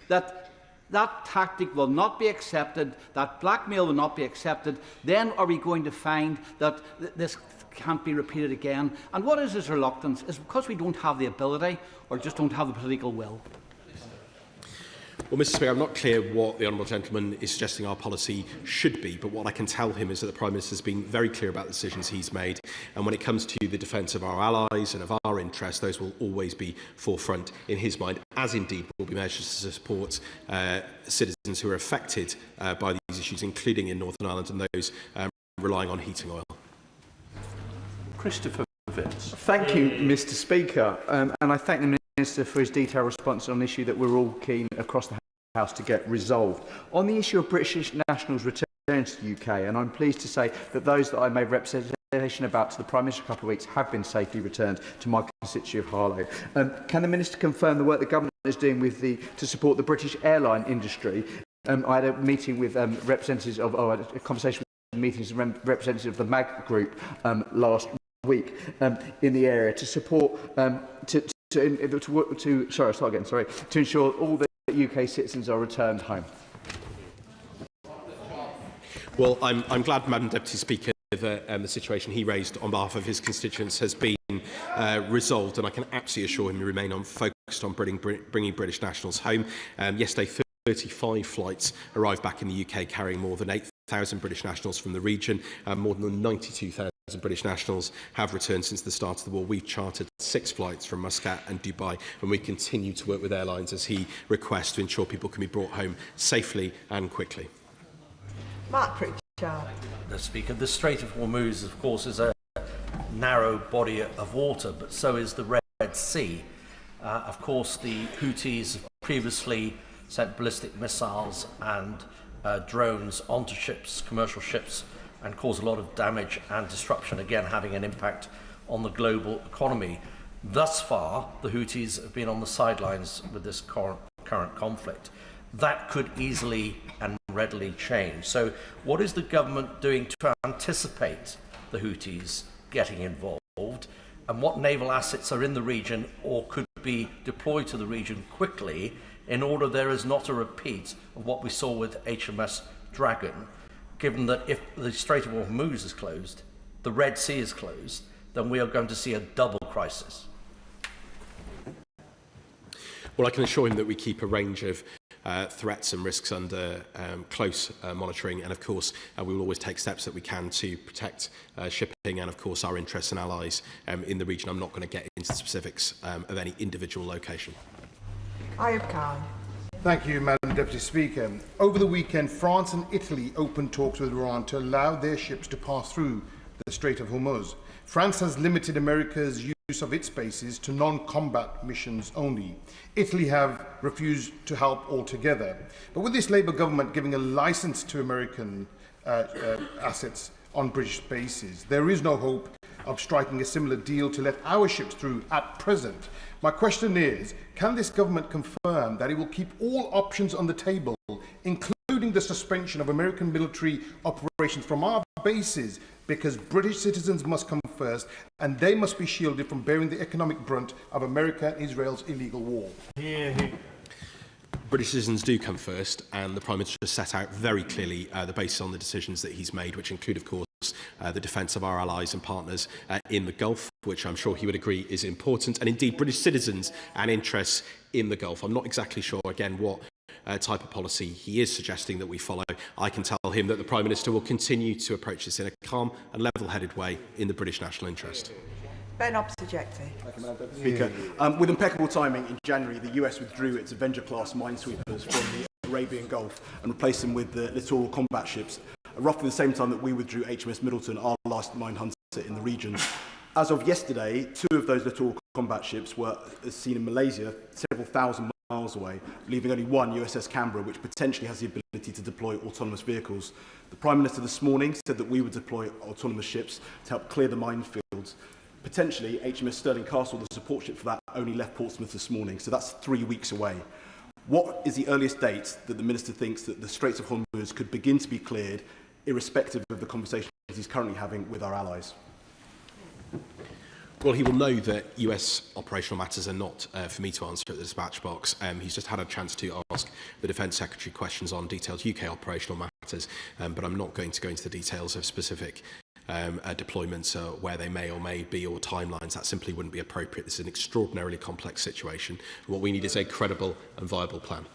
that that tactic will not be accepted, that blackmail will not be accepted, then are we going to find that this can't be repeated again. And what is his reluctance? Is it because we don't have the ability or just don't have the political will? Well, Mr. Speaker, I'm not clear what the Honourable Gentleman is suggesting our policy should be, but what I can tell him is that the Prime Minister has been very clear about the decisions he's made, and when it comes to the defence of our allies and of our interests, those will always be forefront in his mind, as indeed will be measures to support citizens who are affected by these issues, including in Northern Ireland and those relying on heating oil. Christopher Vince. Thank you, Mr. Speaker, and I thank the Minister for his detailed response on an issue that we're all keen across the House to get resolved. On the issue of British nationals returning to the UK, and I'm pleased to say that those that I made representation about to the Prime Minister a couple of weeks have been safely returned to my constituency of Harlow. Can the Minister confirm the work the Government is doing to support the British airline industry? I had a meeting with representatives of, a conversation with meetings and representatives of the MAG Group last week in the area to support to ensure all the UK citizens are returned home. Well, I'm glad, Madam Deputy Speaker, that the situation he raised on behalf of his constituents has been resolved, and I can absolutely assure him we remain focused on bringing British nationals home. Yesterday, 35 flights arrived back in the UK carrying more than 8,000 British nationals from the region. More than 92,000 British nationals have returned since the start of the war. We've chartered 6 flights from Muscat and Dubai, and we continue to work with airlines as he requests to ensure people can be brought home safely and quickly. Mark Pritchard. The Speaker, the Strait of Hormuz, of course, is a narrow body of water, but so is the Red Sea. Of course, the Houthis have previously sent ballistic missiles and drones onto ships, commercial ships, and caused a lot of damage and disruption, again having an impact on the global economy. Thus far, the Houthis have been on the sidelines with this current conflict. That could easily and readily change. So what is the government doing to anticipate the Houthis getting involved, and what naval assets are in the region or could be deployed to the region quickly in order there is not a repeat of what we saw with HMS Dragon, given that if the Strait of Hormuz is closed, the Red Sea is closed, then we are going to see a double crisis? Well, I can assure him that we keep a range of threats and risks under close monitoring, and of course we will always take steps that we can to protect shipping and of course our interests and allies in the region. I'm not going to get into the specifics of any individual location. Ayub Khan. Thank you, Madam Deputy Speaker. Over the weekend, France and Italy opened talks with Iran to allow their ships to pass through the Strait of Hormuz. France has limited America's use of its bases to non-combat missions only. Italy have refused to help altogether. But with this Labour government giving a licence to American assets on British bases, there is no hope of striking a similar deal to let our ships through at present. My question is, can this government confirm that it will keep all options on the table, including the suspension of American military operations from our bases, because British citizens must come first and they must be shielded from bearing the economic brunt of America and Israel's illegal war? British citizens do come first, and the Prime Minister has set out very clearly the basis on the decisions that he's made, which include, of course, the defence of our allies and partners in the Gulf, which I'm sure he would agree is important, and indeed British citizens and interests in the Gulf. I'm not exactly sure, again, what type of policy he is suggesting that we follow. I can tell him that the Prime Minister will continue to approach this in a calm and level-headed way in the British national interest. Ben Obsojecti. Thank you, Madam Speaker. With impeccable timing, in January, the US withdrew its Avenger-class minesweepers from the Arabian Gulf and replaced them with the littoral combat ships, roughly the same time that we withdrew HMS Middleton, our last mine hunter in the region. As of yesterday, 2 of those littoral combat ships were seen in Malaysia, several thousand miles away, leaving only one, USS Canberra, which potentially has the ability to deploy autonomous vehicles. The Prime Minister this morning said that we would deploy autonomous ships to help clear the minefields. Potentially, HMS Stirling Castle, the support ship for that, only left Portsmouth this morning, so that's 3 weeks away. What is the earliest date that the Minister thinks that the Straits of Hormuz could begin to be cleared, irrespective of the conversations he's currently having with our allies? Well, he will know that US operational matters are not for me to answer at the dispatch box. He's just had a chance to ask the Defence Secretary questions on detailed UK operational matters, but I'm not going to go into the details of specific deployments, where they may or may be, or timelines. That simply wouldn't be appropriate. This is an extraordinarily complex situation. What we need is a credible and viable plan.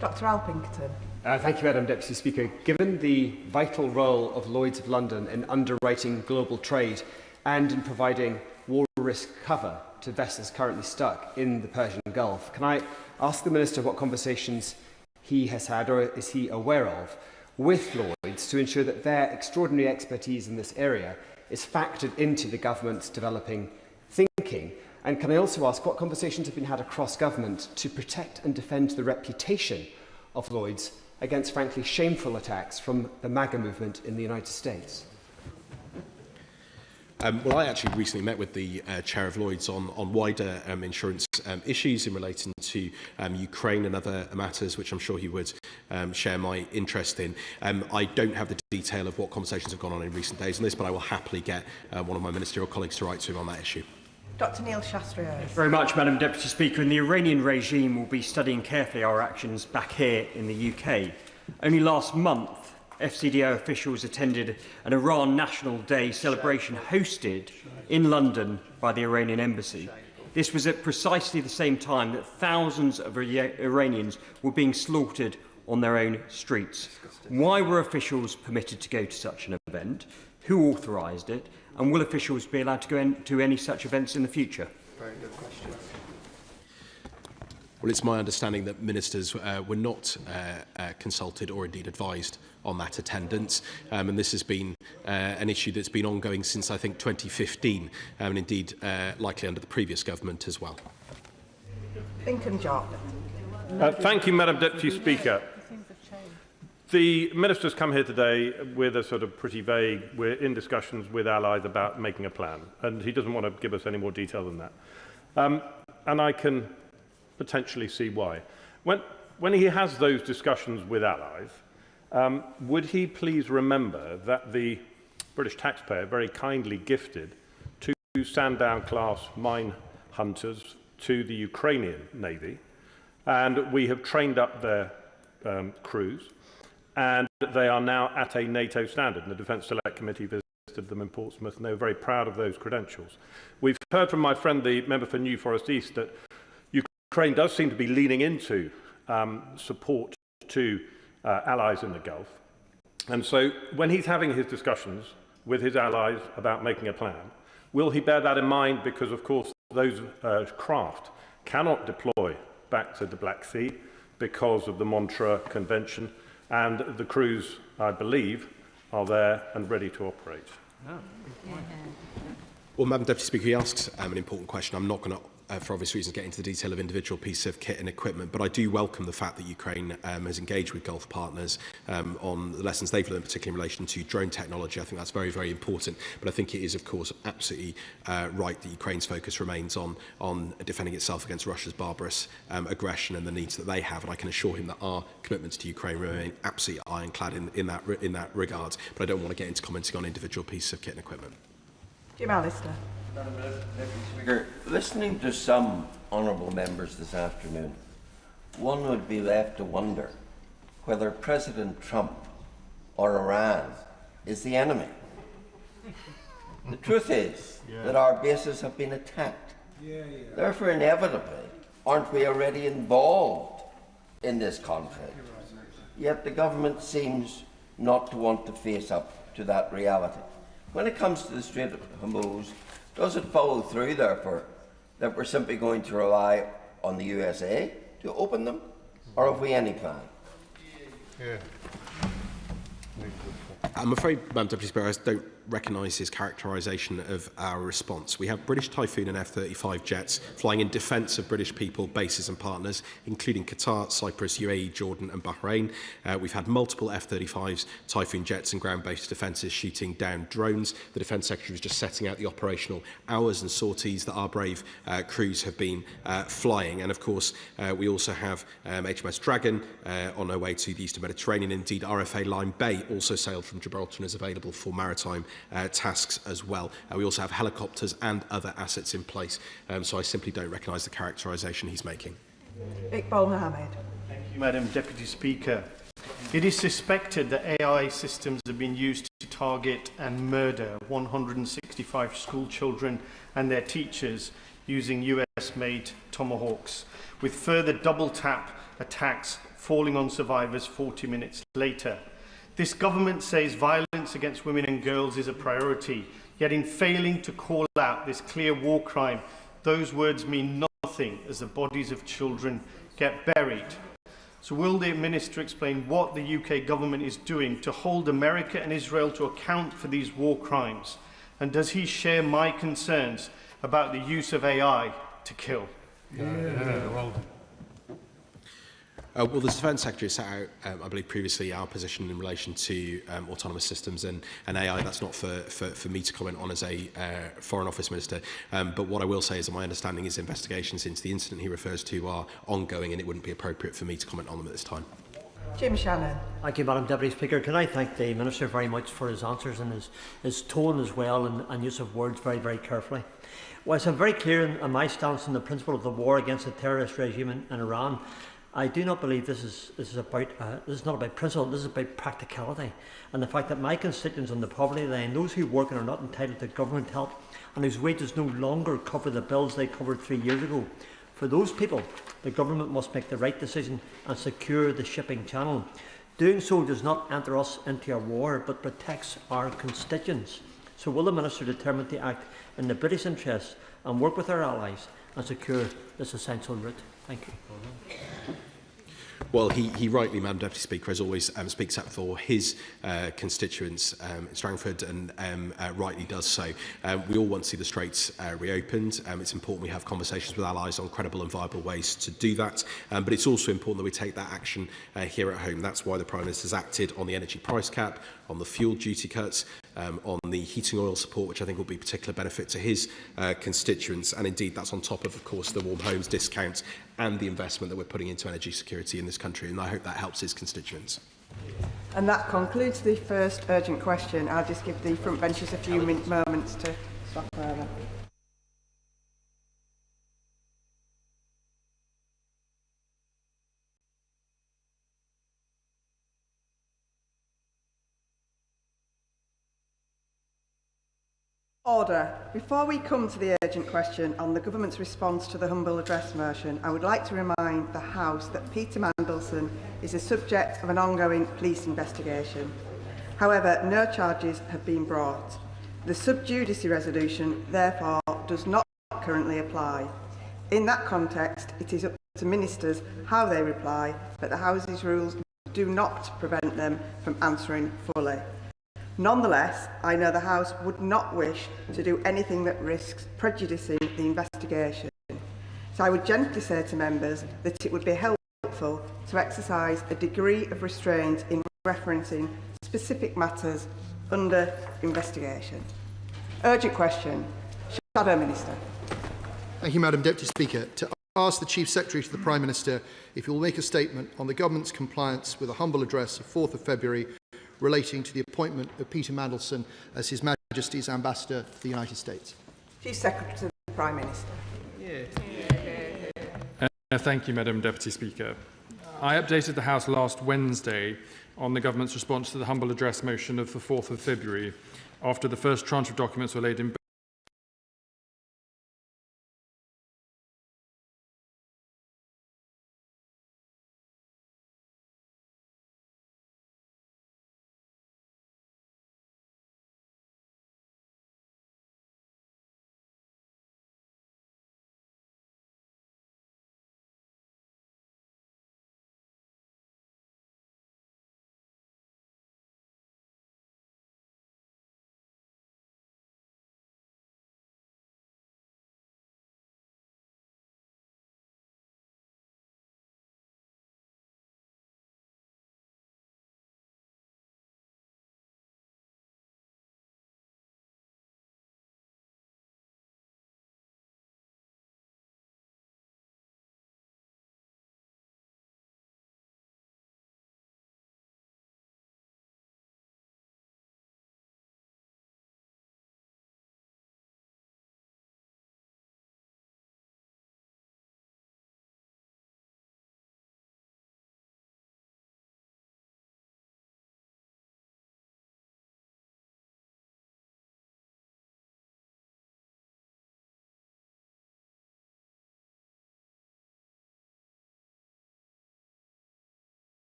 Dr Alpington. Thank you, Madam Deputy Speaker. Given the vital role of Lloyd's of London in underwriting global trade and in providing war risk cover to vessels currently stuck in the Persian Gulf, can I ask the Minister what conversations he has had, or is he aware of, with Lloyd's to ensure that their extraordinary expertise in this area is factored into the government's developing thinking? And can I also ask what conversations have been had across government to protect and defend the reputation of Lloyd's against, frankly, shameful attacks from the MAGA movement in the United States? Well, I actually recently met with the chair of Lloyd's on wider insurance issues in relating to Ukraine and other matters, which I'm sure he would share my interest in. I don't have the detail of what conversations have gone on in recent days on this, but I will happily get one of my ministerial colleagues to write to him on that issue. Dr Neil Shastrios. Thank you very much, Madam Deputy Speaker. And the Iranian regime will be studying carefully our actions back here in the UK. Only last month, FCDO officials attended an Iran National Day celebration hosted in London by the Iranian embassy. This was at precisely the same time that thousands of Iranians were being slaughtered on their own streets. Why were officials permitted to go to such an event? Who authorised it? And will officials be allowed to go to any such events in the future? Very good question. Well, it's my understanding that ministers were not consulted or indeed advised on that attendance, and this has been an issue that's been ongoing since, I think, 2015, and indeed likely under the previous government as well. Lincoln Jock. Thank you, Madam Deputy Speaker. The Minister's come here today with a sort of pretty vague, we're in discussions with allies about making a plan, and he doesn't want to give us any more detail than that. And I can potentially see why. When he has those discussions with allies, would he please remember that the British taxpayer very kindly gifted 2 Sandown-class mine hunters to the Ukrainian Navy, and we have trained up their crews, and they are now at a NATO standard. And the Defence Select Committee visited them in Portsmouth, and they were very proud of those credentials. We've heard from my friend, the member for New Forest East, that Ukraine does seem to be leaning into support to allies in the Gulf. And so when he's having his discussions with his allies about making a plan, will he bear that in mind? Because, of course, those craft cannot deploy back to the Black Sea because of the Montreux Convention, and the crews, I believe, are there and ready to operate. Well, Madam Deputy Speaker, he asks an important question. I'm not going to, for obvious reasons, get into the detail of individual pieces of kit and equipment, but I do welcome the fact that Ukraine has engaged with Gulf partners on the lessons they've learned, particularly in relation to drone technology. I think that's very, very important, but I think it is, of course, absolutely right that Ukraine's focus remains on defending itself against Russia's barbarous aggression and the needs that they have, and I can assure him that our commitments to Ukraine remain absolutely ironclad in that regard, but I don't want to get into commenting on individual pieces of kit and equipment. Jim Allister. Madam Deputy Speaker, listening to some honourable members this afternoon, one would be left to wonder whether President Trump or Iran is the enemy. The truth is that our bases have been attacked. Therefore, inevitably, aren't we already involved in this conflict? Yet the government seems not to want to face up to that reality. When it comes to the Strait of Hormuz, does it follow through, therefore, that we're simply going to rely on the USA to open them, or have we any plan? I'm afraid, Madam Deputy Speaker, I don't recognise his characterisation of our response. We have British Typhoon and F-35 jets flying in defence of British people, bases and partners, including Qatar, Cyprus, UAE, Jordan and Bahrain. We've had multiple F-35s, Typhoon jets and ground-based defences shooting down drones. The Defence Secretary was just setting out the operational hours and sorties that our brave crews have been flying. And of course, we also have HMS Dragon on our way to the Eastern Mediterranean. Indeed, RFA Lyme Bay also sailed from Gibraltar and is available for maritime tasks as well. We also have helicopters and other assets in place, so I simply don't recognise the characterisation he's making. Iqbal Mohammed. Thank you, Madam Deputy Speaker. It is suspected that AI systems have been used to target and murder 165 school children and their teachers using US-made Tomahawks, with further double-tap attacks falling on survivors 40 minutes later. This government says violence against women and girls is a priority, yet in failing to call out this clear war crime, those words mean nothing as the bodies of children get buried. So will the Minister explain what the UK government is doing to hold America and Israel to account for these war crimes? And does he share my concerns about the use of AI to kill? Well, the Defence Secretary set out, I believe previously, our position in relation to autonomous systems and AI. That's not for me to comment on as a Foreign Office Minister. But what I will say is that my understanding is investigations into the incident he refers to are ongoing, and it wouldn't be appropriate for me to comment on them at this time. Jim Shannon. Thank you, Madam Deputy Speaker. Can I thank the Minister very much for his answers and his tone as well, and use of words very, very carefully. Whilst I'm very clear in my stance on the principle of the war against the terrorist regime in Iran, I do not believe this is not about principle. This is about practicality, and the fact that my constituents on the poverty line, those who work and are not entitled to government help, and whose wages no longer cover the bills they covered 3 years ago, for those people, the government must make the right decision and secure the shipping channel. Doing so does not enter us into a war, but protects our constituents. So will the Minister determine to act in the British interest and work with our allies and secure this essential route? Thank you. Well, he rightly, Madam Deputy Speaker, as always, speaks up for his constituents in Strangford, and rightly does so. We all want to see the Straits reopened. It's important we have conversations with allies on credible and viable ways to do that. But it's also important that we take that action here at home. That's why the Prime Minister has acted on the energy price cap, on the fuel duty cuts, on the heating oil support, which I think will be a particular benefit to his constituents. And indeed, that's on top of course, the Warm Homes discount and the investment that we're putting into energy security in this country. And I hope that helps his constituents. And that concludes the first urgent question. I'll just give the front benches a few moments to stop further. Order. Before we come to the urgent question on the Government's response to the humble address motion, I would like to remind the House that Peter Mandelson is the subject of an ongoing police investigation. However, no charges have been brought. The sub judice resolution, therefore, does not currently apply. In that context, it is up to ministers how they reply, but the House's rules do not prevent them from answering fully. Nonetheless, I know the House would not wish to do anything that risks prejudicing the investigation. So I would gently say to members that it would be helpful to exercise a degree of restraint in referencing specific matters under investigation. Urgent question. Shadow Minister. Thank you, Madam Deputy Speaker. To ask the Chief Secretary to the Prime Minister if he will make a statement on the Government's compliance with a humble address of 4th of February relating to the appointment of Peter Mandelson as His Majesty's Ambassador to the United States. Chief Secretary to the Prime Minister. Thank you, Madam Deputy Speaker. I updated the House last Wednesday on the Government's response to the humble address motion of the 4th of February, after the first tranche of documents were laid in